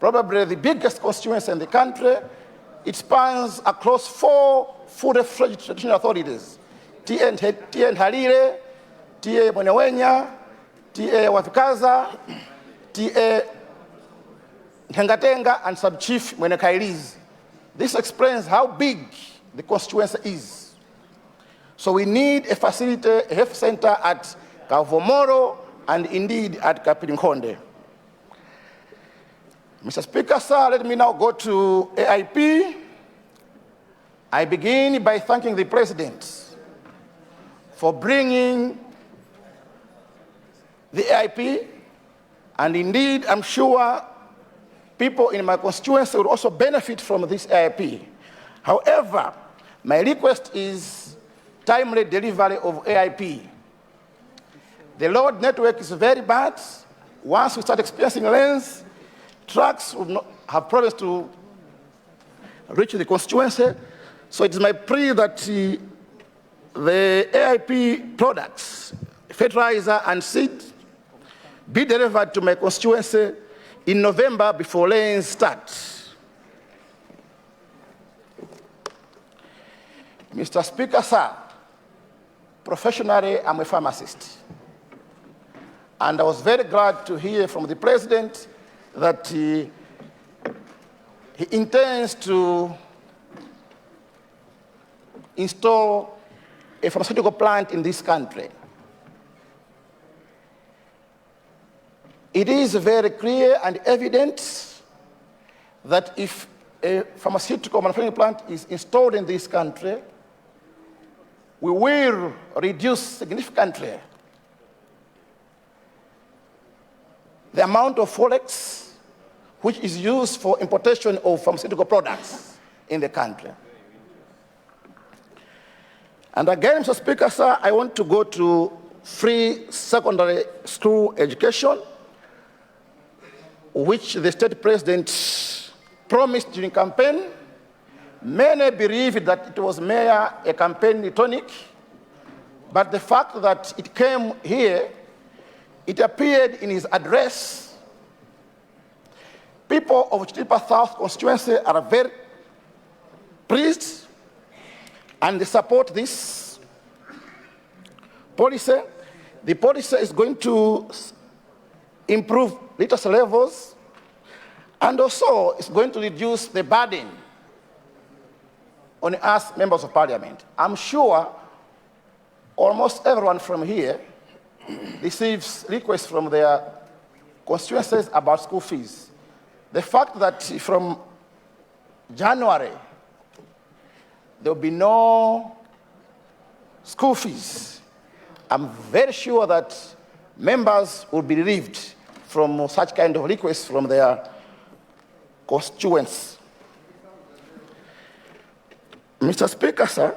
Probably the biggest constituency in the country. It spans across 4 fully fledged traditional authorities: TA Nhalile, TA Mwenewenya, TA Wafikaza, TA Nhengatenga, and Sub-Chief Mwenekailizi. This explains how big the constituency is. So we need a facility, a health center at Kavomoro and indeed at Kapirinkonde. Mr. Speaker, sir, let me now go to AIP. I begin by thanking the President for bringing the AIP, and indeed, I'm sure people in my constituency will also benefit from this AIP. However, my request is timely delivery of AIP. The road network is very bad. Once we start experiencing lanes, trucks will not have problems to reach the constituency. So it is my plea that the AIP products, fertilizer and seed, be delivered to my constituency in November before lanes start. Mr. Speaker, sir, professionally, I'm a pharmacist. And I was very glad to hear from the President that he intends to install a pharmaceutical plant in this country. It is very clear and evident that if a pharmaceutical manufacturing plant is installed in this country, we will reduce significantly the amount of forex which is used for importation of pharmaceutical products in the country. And again, Mr. Speaker, sir, I want to go to free secondary school education, which the state president promised during campaign. Many believed that it was mere a campaign tonic, but the fact that it came here, it appeared in his address. People of Chitipa South constituency are very pleased and they support this policy. The policy is going to improve literacy levels and also it's going to reduce the burden on us members of parliament. I'm sure almost everyone from here receives requests from their constituencies about school fees. The fact that from January, there will be no school fees, I'm very sure that members will be relieved from such kind of requests from their constituents. Mr. Speaker, sir,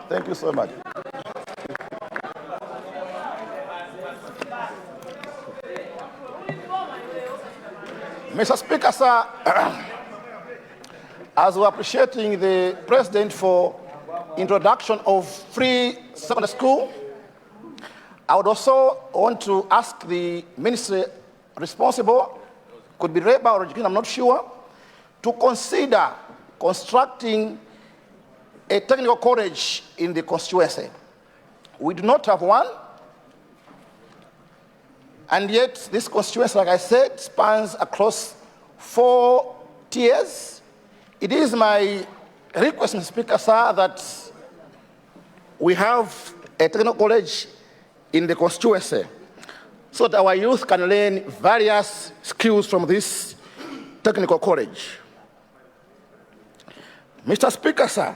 thank you so much. Mr. Speaker, sir, as we're appreciating the President for introduction of free secondary school, I would also want to ask the ministry responsible, could be Labor or Education, I'm not sure, to consider constructing a technical college in the constituency. We do not have one, and yet this constituency, like I said, spans across 4 tiers. It is my request, Mr. Speaker, sir, that we have a technical college in the constituency so that our youth can learn various skills from this technical college. Mr. Speaker, sir,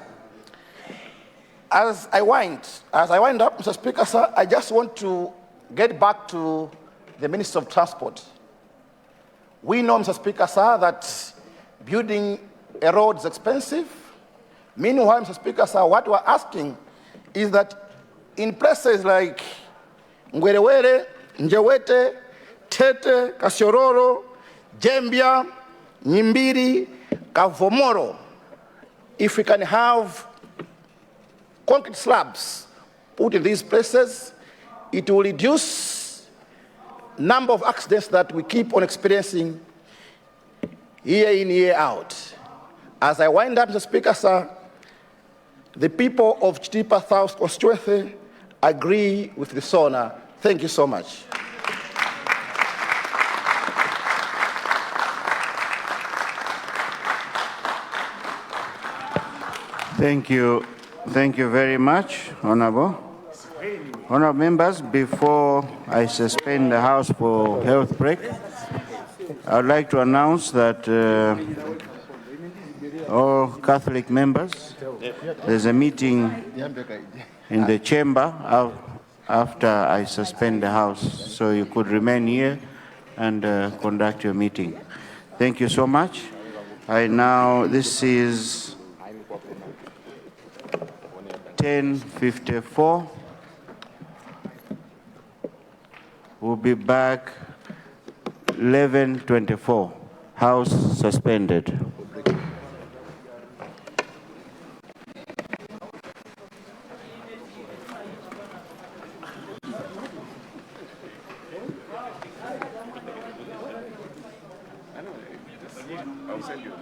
as I wind up, Mr. Speaker, sir, I just want to get back to the Minister of Transport. We know, Mr. Speaker, sir, that building a road is expensive. Meanwhile, Mr. Speaker, sir, what we're asking is that in places like Ngwerewere, Njewete, Tete, Kasiororo, Jembia, Nyimbiri, Kavomoro, if we can have concrete slabs put in these places, it will reduce number of accidents that we keep on experiencing year in, year out. As I wind up, Mr. Speaker, sir, the people of Chitipa South constituency agree with the SONA. Thank you so much. Thank you. Thank you very much, Honorable. Honorable members, before I suspend the House for health break, I would like to announce that all Catholic members, there's a meeting in the chamber after I suspend the House, so you could remain here and conduct your meeting. Thank you so much. This is 10:54. We'll be back 11:24. House suspended. I'll send you.